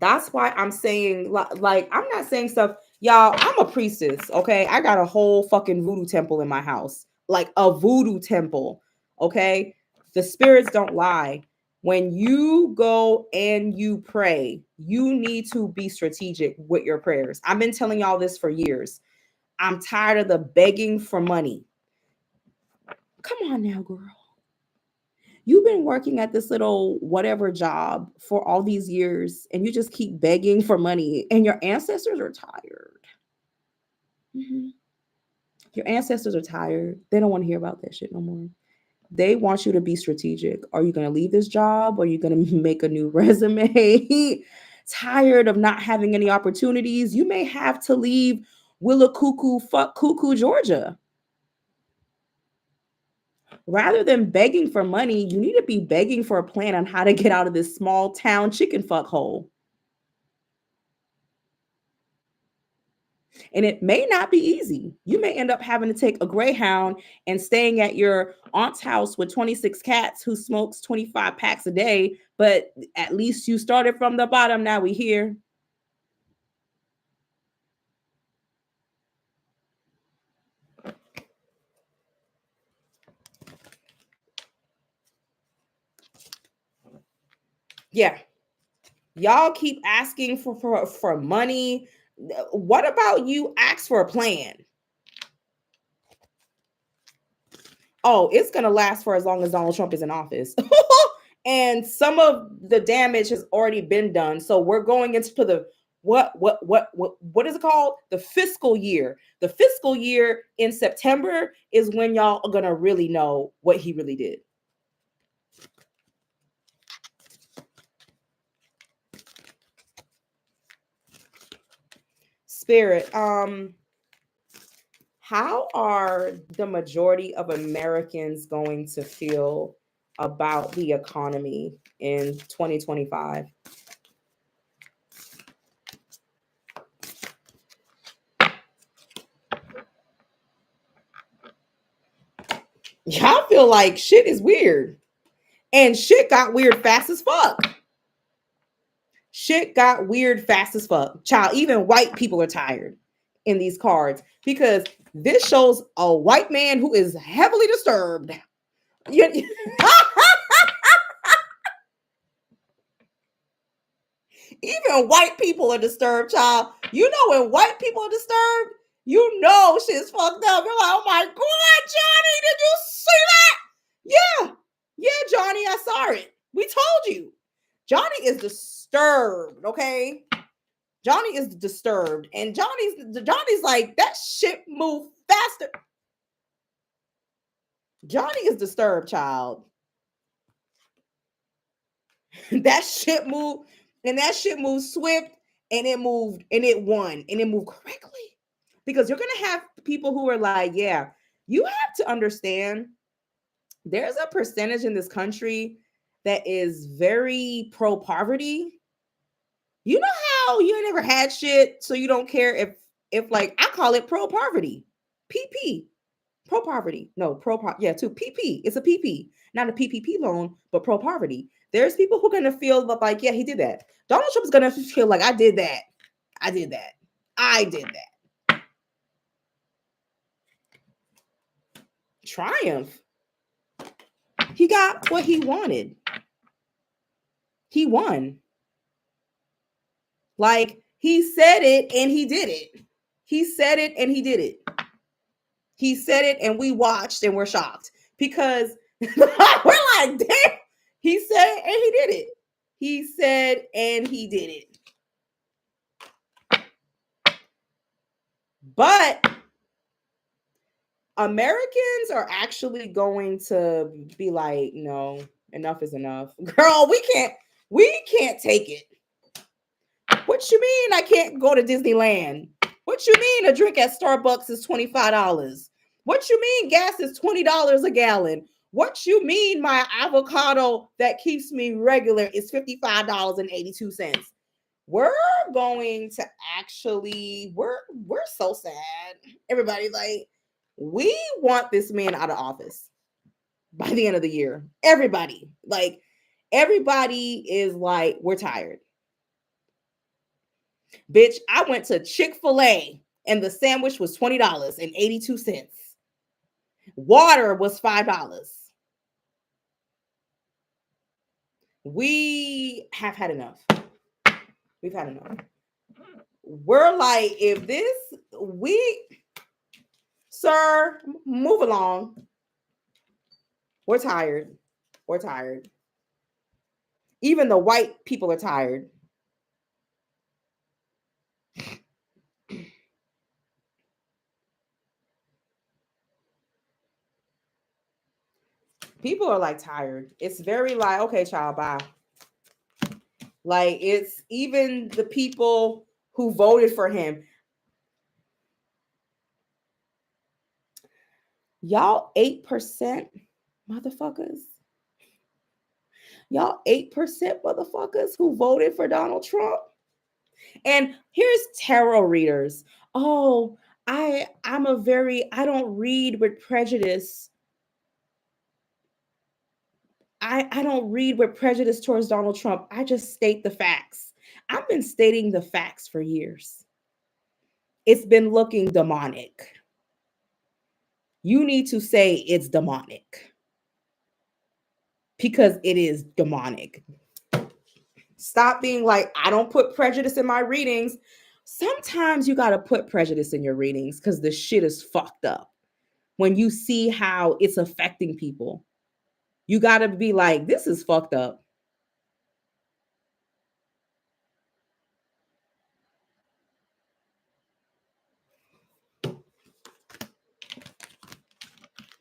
That's why I'm saying, like, I'm not saying stuff, y'all. I'm a priestess, okay? I got a whole fucking voodoo temple in my house, like a voodoo temple, okay? The spirits don't lie. When you go and you pray, you need to be strategic with your prayers. I've been telling y'all this for years. I'm tired of the begging for money. Come on now, girl. You've been working at this little whatever job for all these years and you just keep begging for money and your ancestors are tired. Mhm. Your ancestors are tired. They don't want to hear about that shit no more. They want you to be strategic. Are you going to leave this job? Are you going to make a new resume? Tired of not having any opportunities? You may have to leave Willa Cuckoo, fuck Cuckoo, Georgia. Rather than begging for money, you need to be begging for a plan on how to get out of this small town chicken fuck hole. And it may not be easy. You may end up having to take a Greyhound and staying at your aunt's house with 26 cats who smokes 25 packs a day. But at least you started from the bottom. Now we here. Yeah. Y'all keep asking for money. What about you ask for a plan? Oh, it's going to last for as long as Donald Trump is in office. And some of the damage has already been done. So we're going into the what is it called? The fiscal year. The fiscal year in September is when y'all are going to really know what he really did. Spirit, how are the majority of Americans going to feel about the economy in 2025? Y'all feel like shit is weird. And shit got weird fast as fuck. Shit got weird fast as fuck. Child, even white people are tired in these cards because this shows a white man who is heavily disturbed. Even white people are disturbed, child. You know when white people are disturbed, you know shit's fucked up. You're like, oh my God, Johnny, did you see that? Yeah. Yeah, Johnny, I saw it. We told you. Johnny is disturbed, okay? Johnny is disturbed, and Johnny's like, that shit move faster. Johnny is disturbed, child. That shit moved, and that shit moved swift, and it moved, and it won, and it moved correctly. Because you're going to have people who are like, yeah, you have to understand there's a percentage in this country that is very pro poverty. You know how you ain't never had shit, so you don't care if like I call it pro poverty, PP, pro poverty. No, yeah, to PP. It's a PP, not a PPP loan, but pro poverty. There's people who are gonna feel like, yeah, he did that. Donald Trump is gonna feel like I did that. I did that. I did that. Triumph. He got what he wanted. He won. Like he said it and he did it. He said it and he did it. He said it and we watched and we're shocked because we're like, damn. He said it and he did it. He said and he did it. But Americans are actually going to be like, no, enough is enough. Girl, we can't take it. What you mean I can't go to Disneyland? What you mean a drink at Starbucks is $25? What you mean gas is $20 a gallon? What you mean my avocado that keeps me regular is $55.82? We're going to actually, we're so sad. Everybody, like, we want this man out of office by the end of the year. Everybody is like, we're tired. Bitch, I went to Chick-fil-A and the sandwich was $20.82. Water was $5. We have had enough. We've had enough. We're like, sir, move along. We're tired. We're tired. Even the white people are tired. People are like tired. It's very like, okay, child, bye. Like, it's even the people who voted for him. Y'all 8% motherfuckers. Y'all 8% motherfuckers who voted for Donald Trump. And here's tarot readers. Oh, I don't read with prejudice. I don't read with prejudice towards Donald Trump. I just state the facts. I've been stating the facts for years. It's been looking demonic. You need to say it's demonic because it is demonic. Stop being like, I don't put prejudice in my readings. Sometimes you got to put prejudice in your readings because the shit is fucked up. When you see how it's affecting people, you got to be like, this is fucked up.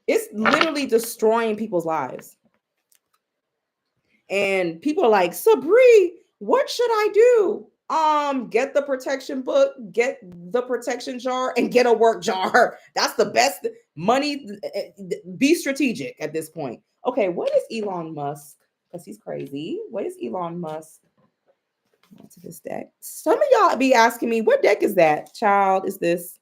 It's literally destroying people's lives. And people are like, Sabri, what should I do? Get the protection book, get the protection jar, and get a work jar. That's the best money. Be strategic at this point. Okay, what is Elon Musk? Because he's crazy. What is Elon Musk? To this deck. Some of y'all be asking me, what deck is that? Child, is this?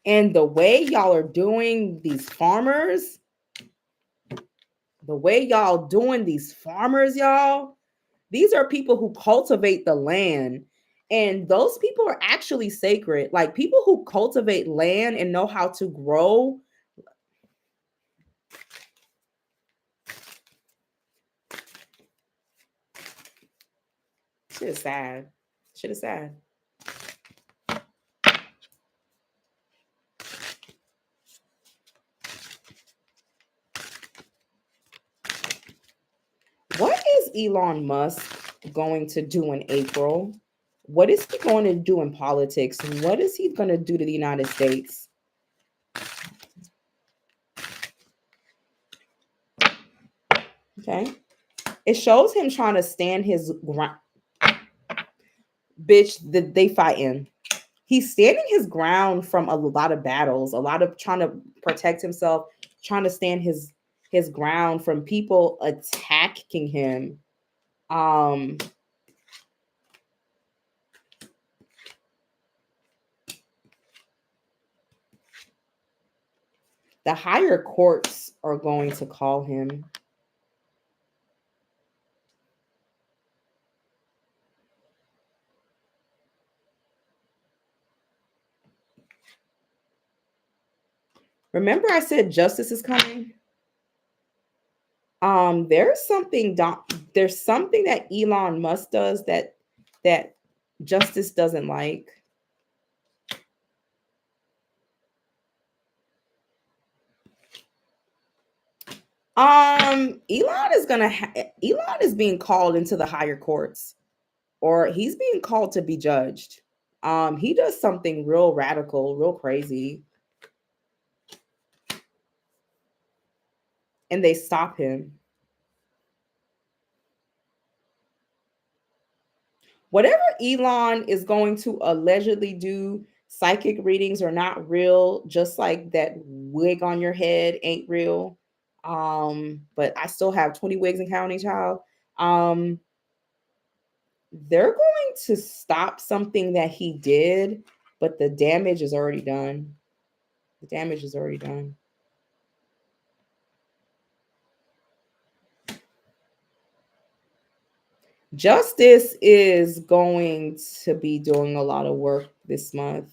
And the way y'all are doing these farmers, y'all, these are people who cultivate the land. And those people are actually sacred. Like people who cultivate land and know how to grow. Shit is sad. Shit is sad. What is Elon Musk? going to do in April? What is he going to do in politics? What is he going to do to the United States? Okay. It shows him trying to stand his ground. Bitch, they fighting. He's standing his ground from a lot of battles, a lot of trying to protect himself, trying to stand his ground from people attacking him. The higher courts are going to call him. Remember I said justice is coming? There's something that Elon Musk does that justice doesn't like. Elon is being called into the higher courts, or he's being called to be judged. He does something real radical, real crazy, and they stop him. Whatever Elon is going to allegedly do, psychic readings are not real, just like that wig on your head ain't real. But I still have 20 wigs and counting, child. They're going to stop something that he did, but the damage is already done. The damage is already done. Justice is going to be doing a lot of work this month.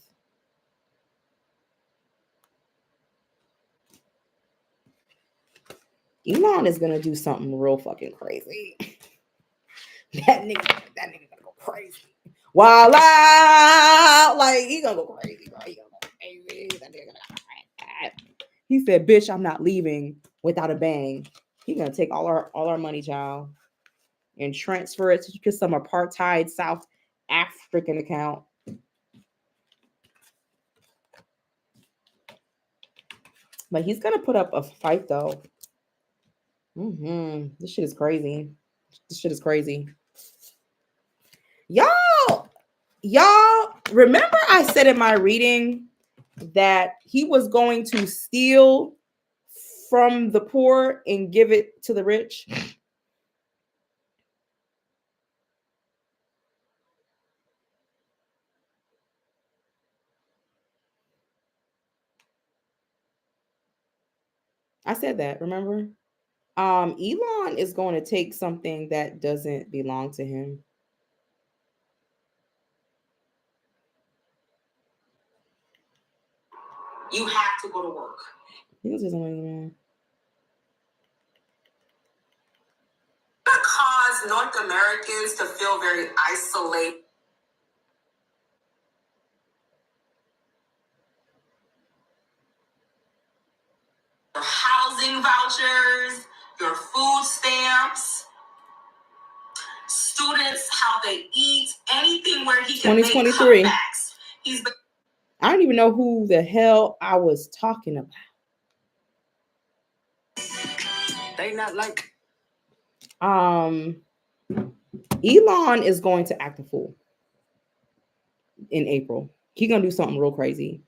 Elon is gonna do something real fucking crazy. that nigga gonna go crazy. Wild out, like he gonna go crazy, bro. He gonna go crazy. That nigga gonna go crazy. He said, "Bitch, I'm not leaving without a bang." He gonna take all our money, child, and transfer it to some apartheid South African account. But he's gonna put up a fight though. This shit is crazy. This shit is crazy. Y'all, remember I said in my reading that he was going to steal from the poor and give it to the rich? I said that, remember? Elon is going to take something that doesn't belong to him. You have to go to work. Cause North Americans to feel very isolated. Your housing vouchers, your food stamps, students, how they eat, anything where he can make comebacks. I don't even know who the hell I was talking about. They not like. Elon is going to act a fool in April. He's gonna do something real crazy.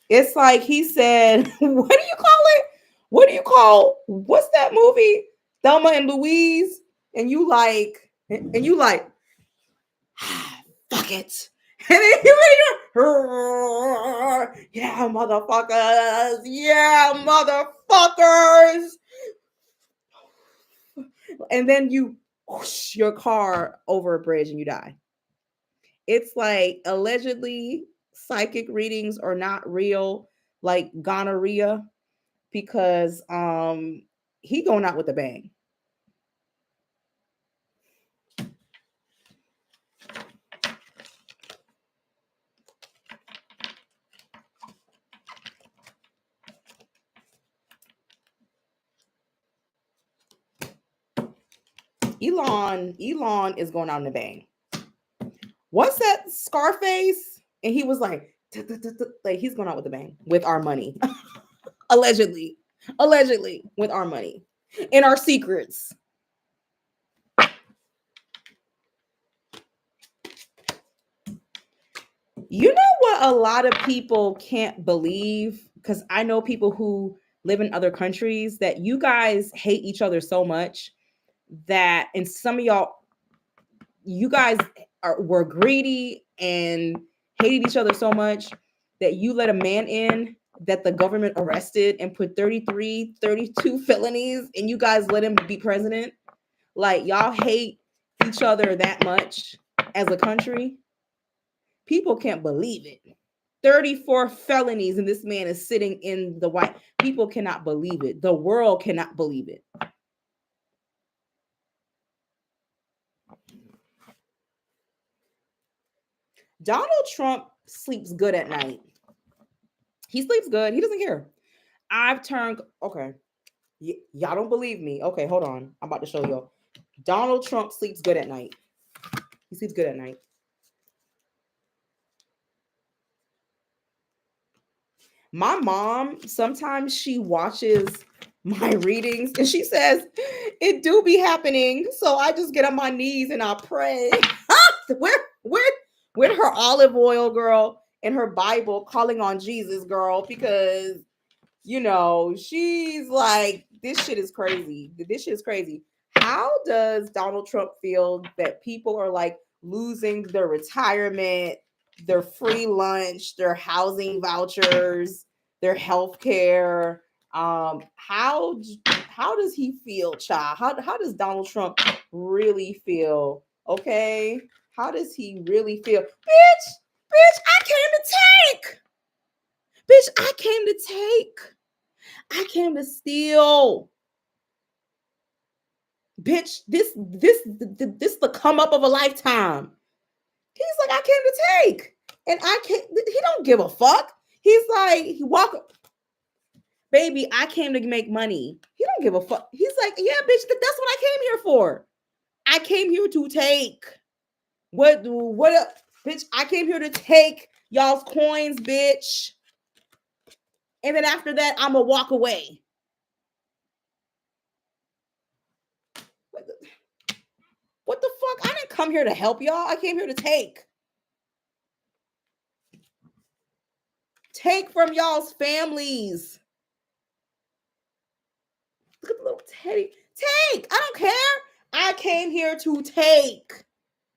It's like he said, what do you call it? What's that movie? Thelma and Louise. And you like, fuck it. And then yeah, motherfuckers. Yeah, motherfuckers. And then you whoosh your car over a bridge and you die. It's like allegedly psychic readings are not real, like gonorrhea, because he going out with a bang. Elon is going out in the bang. What's that, Scarface? And he was like, like he's going out with the bang with our money. Allegedly with our money and our secrets. You know what a lot of people can't believe? Because I know people who live in other countries that you guys hate each other so much that, and some of y'all, you guys were greedy and hated each other so much that you let a man in that the government arrested and put 33, 32 felonies, and you guys let him be president. Like, y'all hate each other that much as a country. People can't believe it. 34 felonies, and this man is sitting in the White. People cannot believe it. The world cannot believe it. Donald Trump sleeps good at night. He sleeps good. He doesn't care. I've turned, okay. Y'all don't believe me. Okay, hold on. I'm about to show y'all. Donald Trump sleeps good at night. He sleeps good at night. My mom, sometimes she watches my readings and she says, it do be happening. So I just get on my knees and I pray. with her olive oil, girl, and her Bible, calling on Jesus, girl, because, you know, she's like, this shit is crazy. This shit is crazy. How does Donald Trump feel that people are like losing their retirement, their free lunch, their housing vouchers, their health care? How does he feel, child? How does Donald Trump really feel? Okay, how does he really feel? Bitch, I came to take. Bitch, I came to take. I came to steal. Bitch, this the come up of a lifetime. He's like, I came to take. And I can't, he don't give a fuck. He's like, he walk, baby, I came to make money. He don't give a fuck. He's like, yeah, bitch, that's what I came here for. I came here to take. What bitch, I came here to take y'all's coins, bitch. And then after that, I'm gonna walk away. What the fuck? I didn't come here to help y'all. I came here to take. Take from y'all's families. Look at the little Teddy. Take. I don't care. I came here to take.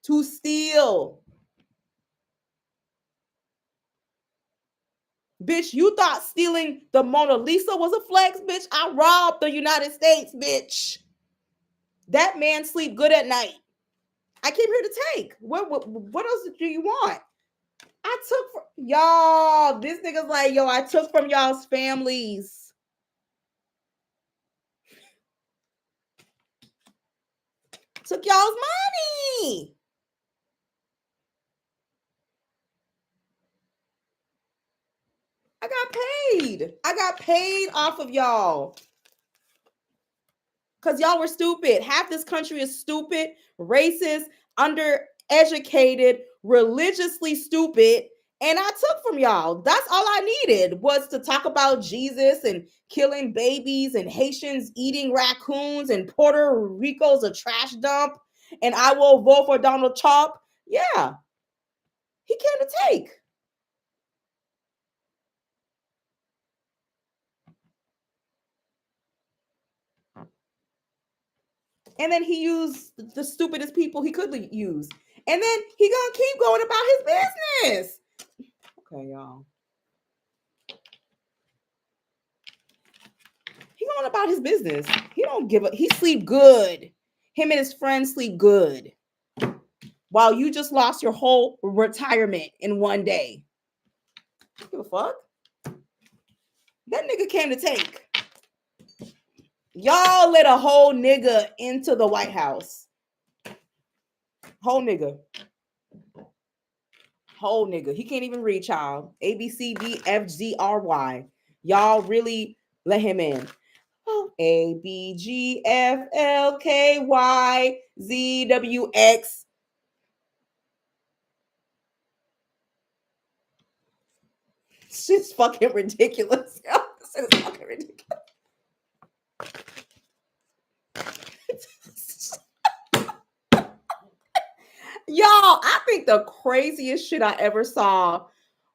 To steal. Bitch, you thought stealing the Mona Lisa was a flex, bitch? I robbed the United States, bitch. That man sleep good at night. I came here to take. What else do you want? I took from y'all. This nigga's like, yo, I took from y'all's families. Took y'all's money. I got paid. I got paid off of y'all. Because y'all were stupid. Half this country is stupid, racist, undereducated, religiously stupid. And I took from y'all. That's all I needed, was to talk about Jesus and killing babies and Haitians eating raccoons and Puerto Rico's a trash dump. And I will vote for Donald Trump. Yeah. He came to take. And then he used the stupidest people he could use. And then he gonna keep going about his business. Okay, y'all. He going about his business. He don't give a, he sleep good. Him and his friends sleep good. While you just lost your whole retirement in one day. Give a fuck. That nigga came to take. Y'all let a whole nigga into the White House. Whole nigga. Whole nigga. He can't even read, child. A, B, C, D, F, G, R, Y. Y'all really let him in. Oh, A, B, G, F, L, K, Y, Z, W, X. It's just fucking ridiculous. This is fucking ridiculous. Y'all, I think the craziest shit I ever saw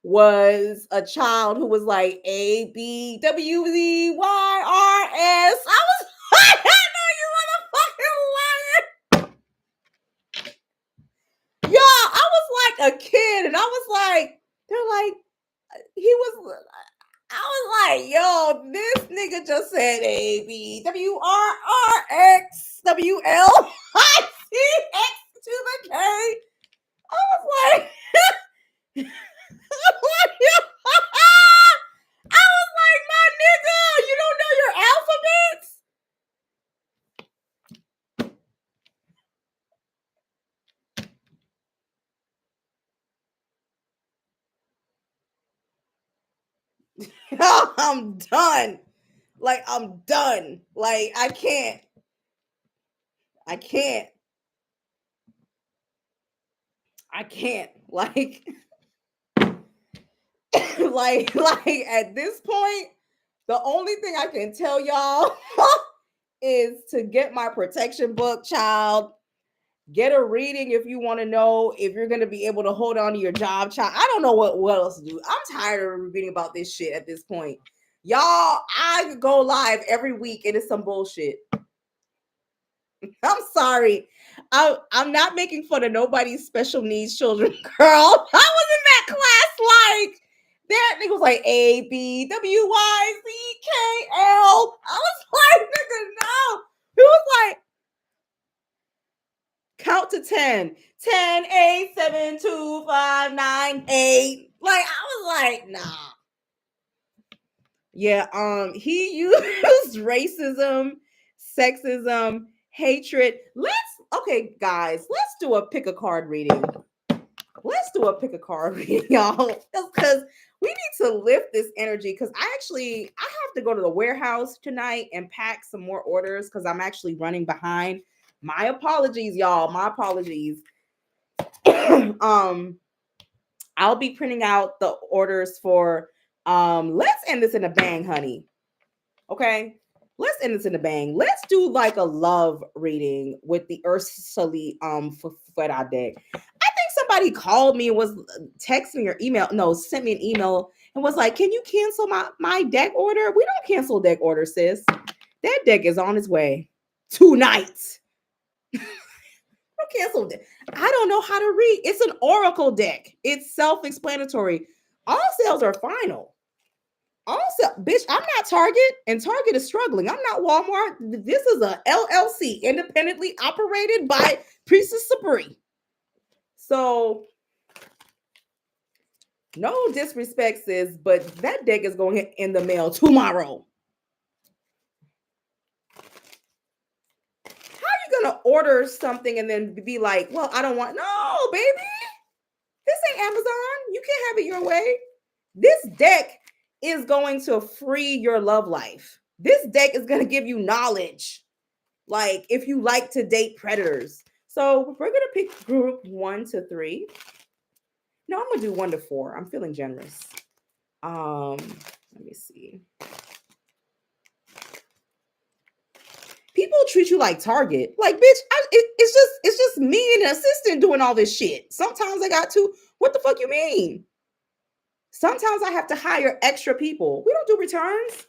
was a child who was like A B W Z Y R S. I was like, I know you motherfucking liar. Y'all, I was like a kid, and I was like, they're like, he was. I was like, yo, this nigga just said A B W R R X W L I C X to the K. I was like, I was like, my nigga, you don't know your alphabets? I'm done. Like, I'm done. Like, I can't. I can't. I can't. Like, like at this point, the only thing I can tell y'all is to get my protection book, child. Get a reading if you want to know if you're going to be able to hold on to your job, child. I don't know what else to do. I'm tired of reading about this shit at this point. Y'all, I go live every week and it's some bullshit. I'm sorry. I'm not making fun of nobody's special needs children, girl. I was in that class like that nigga was like A B W Y Z K L. I was like, nigga, no. He was like, count to 10. 10, 8, 7, 2, 5, 9, 8. Like, I was like, nah. Yeah, he used racism, sexism, hatred. Okay, guys, let's do a pick a card reading. Let's do a pick a card reading, y'all. Because we need to lift this energy. Because I have to go to the warehouse tonight and pack some more orders because I'm actually running behind. My apologies, y'all. My apologies. I'll be printing out the orders for let's end this in a bang, honey. Okay. Let's end this in a bang. Let's do like a love reading with the Ursula Fera deck. I think somebody called me and was texting or sent me an email and was like, can you cancel my deck order? We don't cancel deck order, sis. That deck is on its way tonight. Cancel deck. I don't know how to read. It's an oracle deck. It's self-explanatory. All sales are final. Also, bitch, I'm not Target, and Target is struggling. I'm not Walmart. This is a LLC, independently operated by Priestess Sabri. So, no disrespect, sis, but that deck is going in the mail tomorrow. How are you gonna order something and then be like, well, I don't want? No, baby, this ain't Amazon. You can't have it your way. This deck is going to free your love life. This deck is going to give you knowledge. Like if you like to date predators. So we're going to pick group 1 to 3. No, I'm going to do 1 to 4. I'm feeling generous. Let me see. People treat you like Target. Like, bitch, it's just me and an assistant doing all this shit. Sometimes I got to. What the fuck you mean? Sometimes I have to hire extra people. We don't do returns.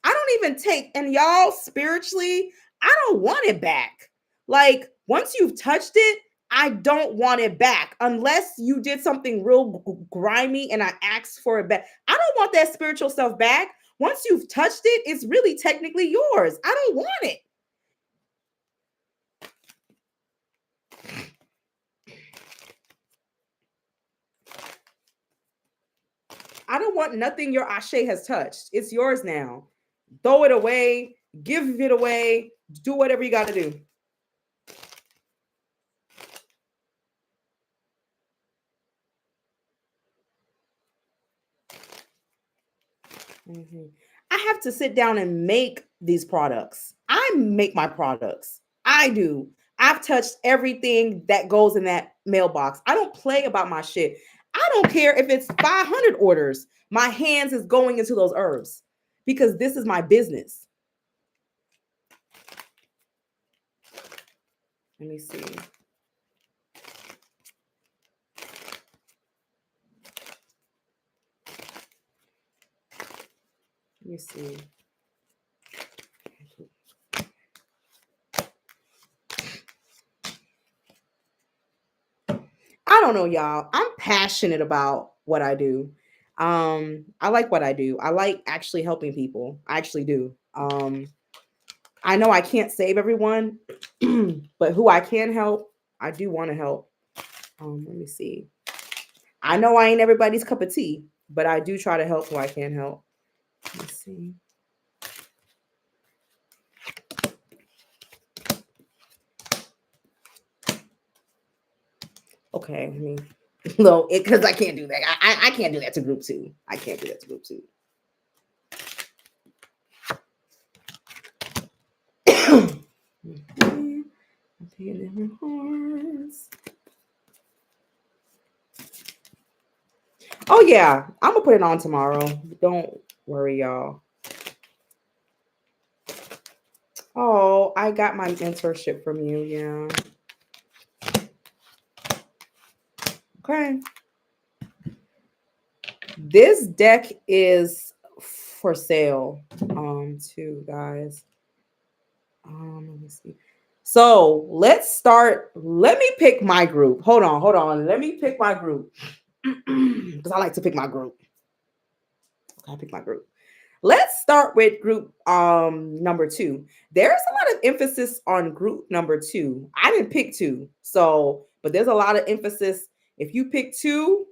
I don't even take, and y'all, spiritually, I don't want it back. Like, once you've touched it, I don't want it back unless you did something real grimy and I asked for it back. I don't want that spiritual stuff back. Once you've touched it, it's really technically yours. I don't want it. I don't want nothing your Ashe has touched. It's yours now. Throw it away, give it away, do whatever you got to do. Mm-hmm. I have to sit down and make these products. I make my products. I do. I've touched everything that goes in that mailbox. I don't play about my shit. I don't care if it's 500 orders. My hands is going into those herbs because this is my business. Let me see. Let me see. I don't know, y'all. I'm passionate about what I do. I like what I do. I like actually helping people. I actually do. I know I can't save everyone, but who I can help, I do want to help. Let me see. I know I ain't everybody's cup of tea, but I do try to help who I can help. Let's see. Okay, I mean, no, because I can't do that. I can't do that to group 2. I can't do that to group 2. Oh yeah, I'm gonna put it on tomorrow. Don't worry, y'all. Oh, I got my mentorship from you. Yeah. Okay. This deck is for sale. Too, guys. Let me see. So let's start. Let me pick my group. Hold on. Let me pick my group. Because I like to pick my group. Okay, I pick my group. Let's start with group number 2. There's a lot of emphasis on group number 2. I didn't pick 2. So, but there's a lot of emphasis. If you pick 2,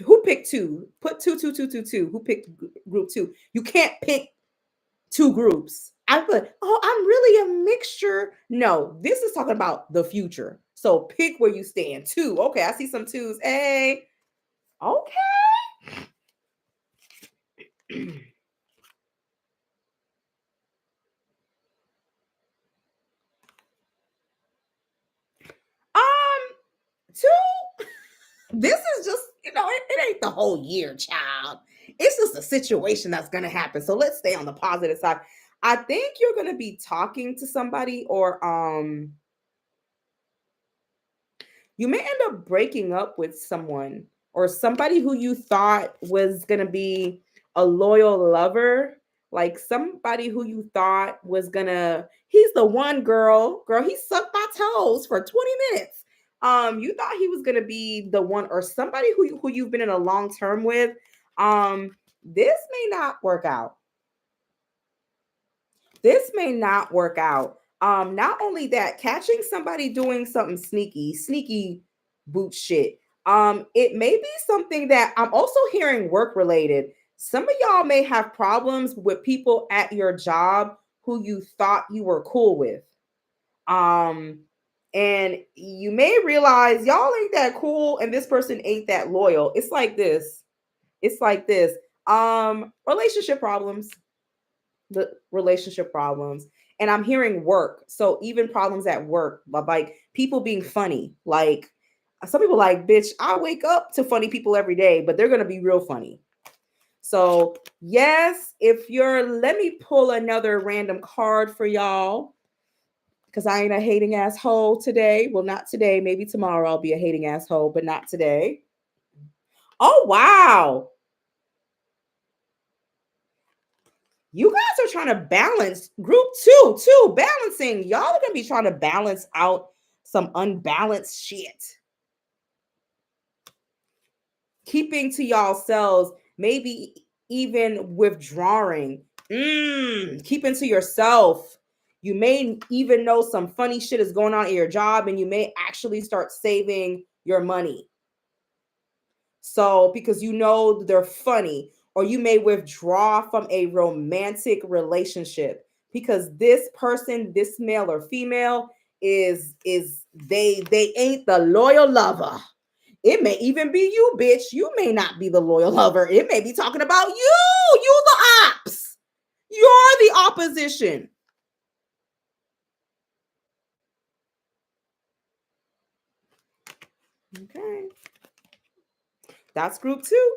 who picked 2? Put 2, 2, 2, 2, 2. Who picked group 2? You can't pick 2 groups. I put, oh, I'm really a mixture. No, this is talking about the future. So pick where you stand. 2. Okay, I see some 2s. Hey. Okay. Um, 2. This is just, it ain't the whole year, child. It's just a situation that's going to happen. So let's stay on the positive side. I think you're going to be talking to somebody, or you may end up breaking up with someone, or somebody who you thought was going to be a loyal lover, like somebody who you thought was going to, he's the one girl, he sucked my toes for 20 minutes. You thought he was going to be the one, or somebody who you've been in a long term with. This may not work out. This may not work out. Not only that, catching somebody doing something sneaky boot shit. It may be something that I'm also hearing work related. Some of y'all may have problems with people at your job who you thought you were cool with. And you may realize y'all ain't that cool and this person ain't that loyal. It's like this. Relationship problems. The relationship problems. And I'm hearing work. So even problems at work, like people being funny. Like some people like, bitch, I wake up to funny people every day, but they're going to be real funny. So yes, let me pull another random card for y'all, because I ain't a hating asshole today. Well, not today. Maybe tomorrow I'll be a hating asshole, but not today. Oh, wow. You guys are trying to balance group 2, too. Balancing. Y'all are going to be trying to balance out some unbalanced shit. Keeping to yourselves, maybe even withdrawing. Keeping to yourself. You may even know some funny shit is going on at your job, and you may actually start saving your money. So, because they're funny, or you may withdraw from a romantic relationship because this person, this male or female, they ain't the loyal lover. It may even be you, bitch. You may not be the loyal lover. It may be talking about you. You the ops. You're the opposition. Okay. That's group 2.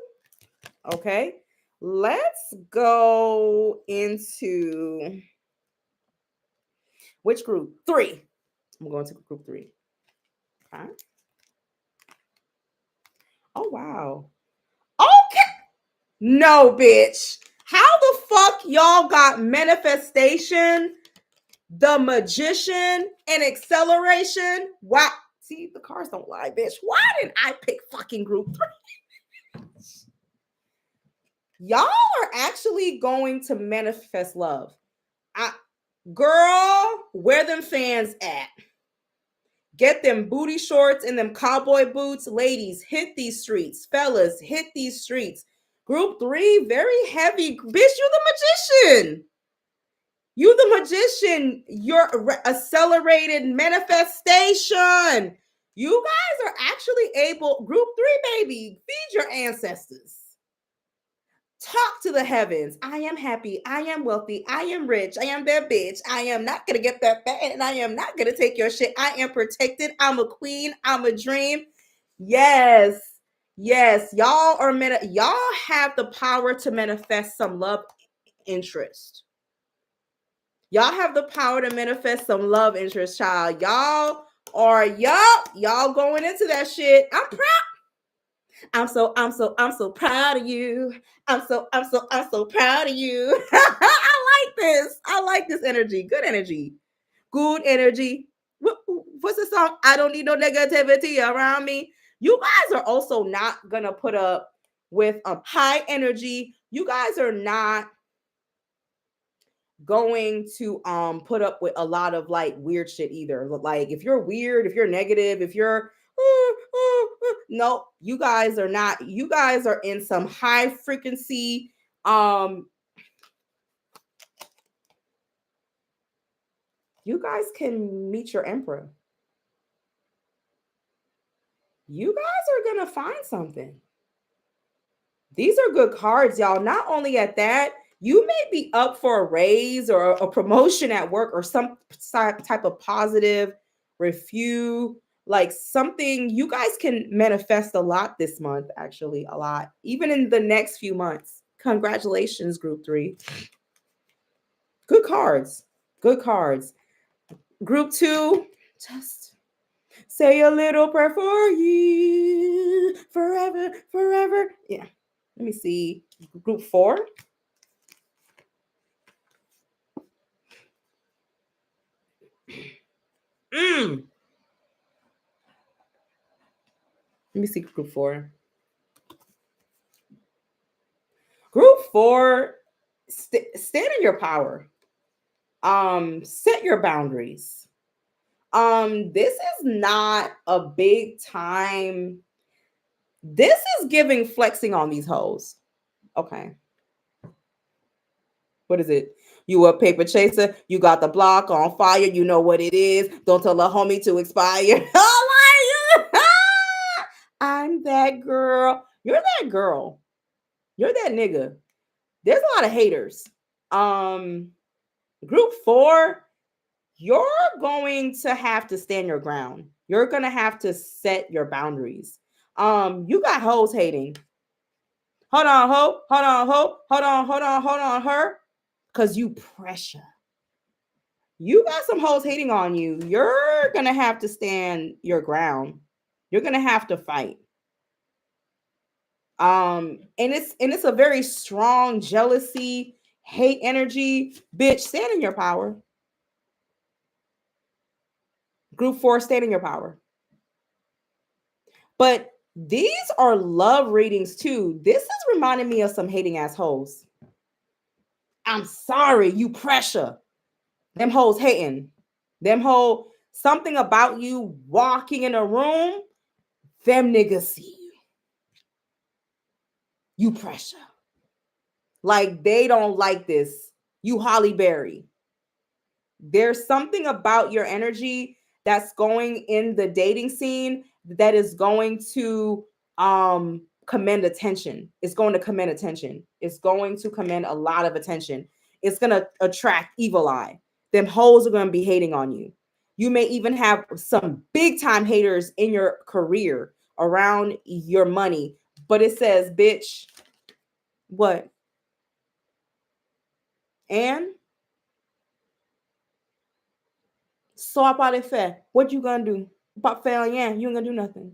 Okay. Let's go into which group? 3. I'm going to group 3. Okay. Oh, wow. Okay. No, bitch. How the fuck y'all got manifestation, the magician, and acceleration? Wow. See, the cards don't lie, bitch. Why didn't I pick fucking group 3? Y'all are actually going to manifest love. Girl, where them fans at? Get them booty shorts and them cowboy boots. Ladies, hit these streets. Fellas, hit these streets. Group 3, very heavy. Bitch, you the magician. You the magician. Your accelerated manifestation. You guys are actually able. Group 3, baby. Feed your ancestors. Talk to the heavens. I am happy. I am wealthy. I am rich. I am that bitch. I am not going to get that fat and I am not going to take your shit. I am protected. I'm a queen. I'm a dream. Yes. Yes. Y'all are y'all have the power to manifest some love interest. Y'all have the power to manifest some love interest, child. Y'all are y'all going into that shit. I'm proud. I'm so proud of you. I'm so proud of you. I like this energy. Good energy. Good energy. What's the song? I don't need no negativity around me. You guys are also not gonna put up with high energy. You guys are not going to put up with a lot of like weird shit either. Like if you're weird, if you're negative, if you're no, you guys are not. You guys are in some high frequency you guys can meet your emperor. You guys are going to find something. These are good cards, y'all. Not only at that, you may be up for a raise or a promotion at work or some type of positive review, like something you guys can manifest a lot this month, actually, a lot, even in the next few months. Congratulations, group 3. Good cards. Good cards. Group 2, just say a little prayer for you forever, forever. Yeah. Let me see. Group 4. Let me see group 4. Group 4, stand in your power. Set your boundaries. This is not a big time. This is giving flexing on these hoes. Okay. What is it? You a paper chaser. You got the block on fire. You know what it is. Don't tell a homie to expire. Oh my God. I'm that girl. You're that girl. You're that nigga. There's a lot of haters. Group 4, you're going to have to stand your ground. You're going to have to set your boundaries. You got hoes hating. Hold on, ho. Hold on, ho. Hold on, her. Because you pressure. You got some hoes hating on you. You're going to have to stand your ground. You're going to have to fight. And it's a very strong jealousy, hate energy. Bitch, stand in your power. Group 4, stand in your power. But these are love readings too. This is reminding me of some hating ass hoes. I'm sorry, you pressure. Them hoes hating. Them hoe, something about you walking in a room, them niggas see you. You pressure. Like they don't like this. You Holly Berry. There's something about your energy that's going in the dating scene that is going to command attention. It's going to command attention. It's going to command a lot of attention. it's gonna attract evil eye. Them hoes are gonna be hating on you. You may even have some big time haters in your career around your money, but it says, bitch, what? And so about it fair. What you gonna do? About failing, yeah, you ain't gonna do nothing.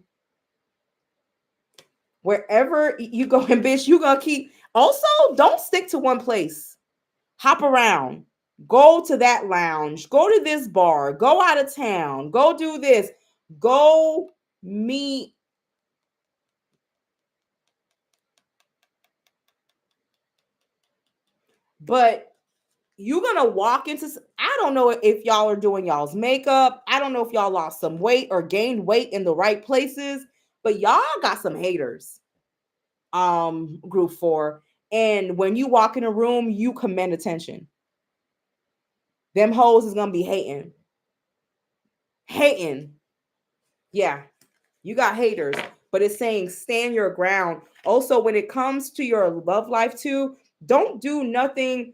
Wherever you go, and bitch, you gonna keep. Also, don't stick to one place. Hop around. Go to that lounge. Go to this bar. Go out of town. Go do this. Go meet. But you're gonna walk into. I don't know if y'all are doing y'all's makeup. I don't know if y'all lost some weight or gained weight in the right places. But y'all got some haters. Group 4. And when you walk in a room, you command attention. Them hoes is gonna be hating. Hating. Yeah, you got haters, but it's saying stand your ground. Also, when it comes to your love life too, don't do nothing.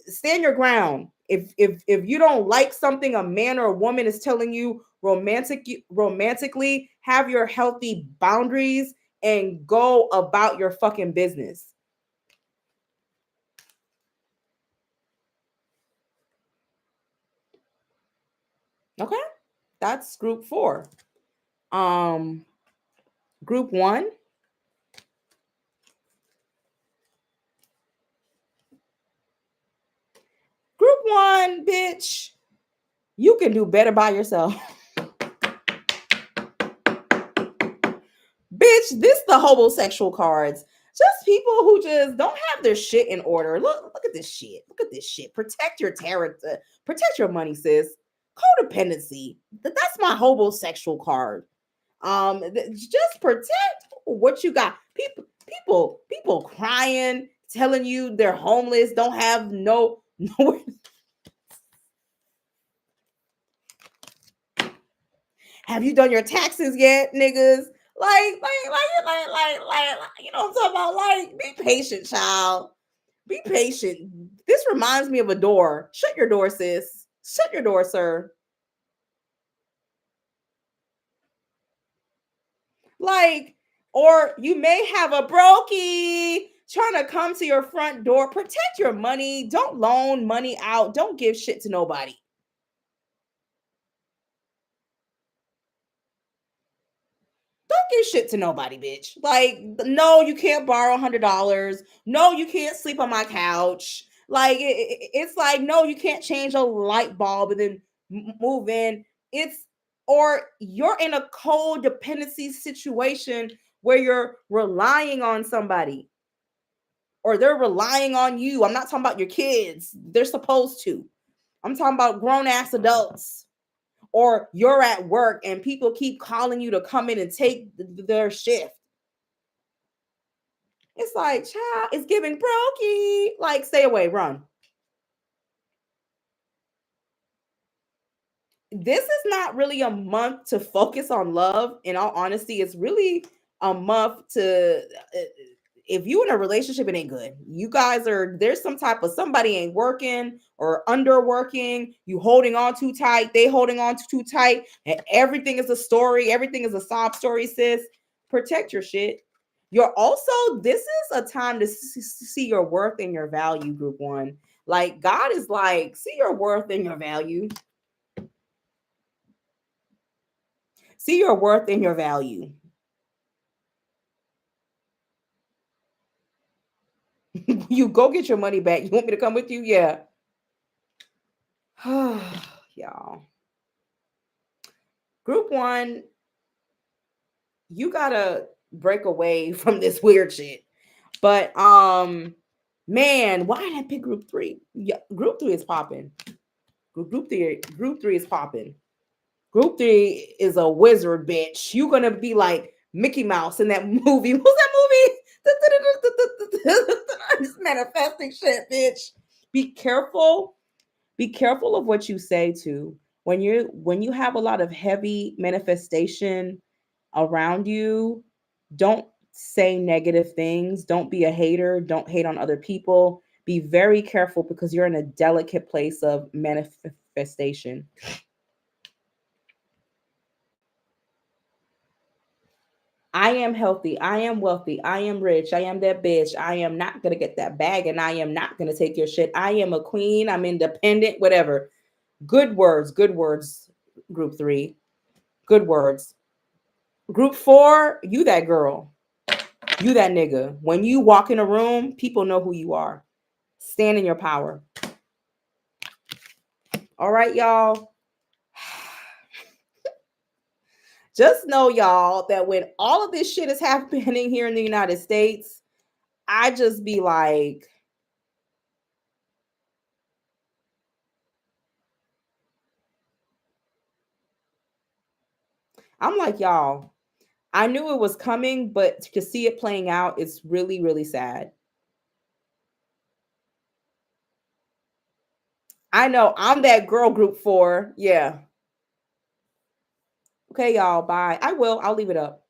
Stand your ground. If you don't like something a man or a woman is telling you romantically, have your healthy boundaries and go about your fucking business. Okay? That's group 4. Um Group 1. Group 1, bitch. You can do better by yourself. Bitch, this the homosexual cards. Just people who just don't have their shit in order. Look at this shit. Look at this shit. Protect your character. Protect your money, sis. Codependency. That's my homosexual card. Just protect what you got. People crying, telling you they're homeless, don't have no. Have you done your taxes yet, niggas? You know what I'm talking about? Like, be patient, child. Be patient. This reminds me of a door. Shut your door, sis. Shut your door, sir. Like, or you may have a brokey trying to come to your front door. Protect your money. Don't loan money out. Don't give shit to nobody. Don't give shit to nobody, bitch. Like, no, you can't borrow $100. No, you can't sleep on my couch. Like, it's like, no, you can't change a light bulb and then move in. It's, or you're in a codependency situation where you're relying on somebody or they're relying on you. I'm not talking about your kids. They're supposed to. I'm talking about grown ass adults. Or you're at work and people keep calling you to come in and take their shift. It's like, child, it's giving brokey. Like, stay away, run. This is not really a month to focus on love. In all honesty, it's really a month to if you in a relationship, it ain't good. You guys are there's some type of somebody ain't working or underworking. You holding on too tight. They holding on too tight. And everything is a story. Everything is a sob story, sis. Protect your shit. You're also this is a time to see your worth and your value, group 1. Like God is like, see your worth and your value. See your worth and your value. You go get your money back. You want me to come with you? Yeah. Y'all. Group 1, you gotta break away from this weird shit. But man, why did I pick group 3? Yeah, group 3 is popping. Group 3 is popping. Group 3 is a wizard, bitch. You're gonna be like Mickey Mouse in that movie. Who's that movie? This manifesting shit, bitch. Be careful. Be careful of what you say too. When you have a lot of heavy manifestation around you, don't say negative things. Don't be a hater. Don't hate on other people Be very careful because you're in a delicate place of manifestation. I am healthy. I am wealthy. I am rich. I am that bitch. I am not going to get that bag and I am not going to take your shit. I am a queen. I'm independent, whatever. Good words. Good words. Group 3. Good words. Group 4, you that girl. You that nigga. When you walk in a room, people know who you are. Stand in your power. All right, y'all. Just know, y'all, that when all of this shit is happening here in the United States, I just be like, I'm like, y'all, I knew it was coming, but to see it playing out, it's really, really sad. I know I'm that girl group 4. Yeah. Okay, y'all. Bye. I will. I'll leave it up.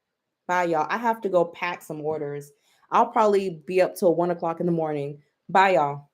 Bye, y'all. I have to go pack some orders. I'll probably be up till 1 o'clock in the morning. Bye, y'all.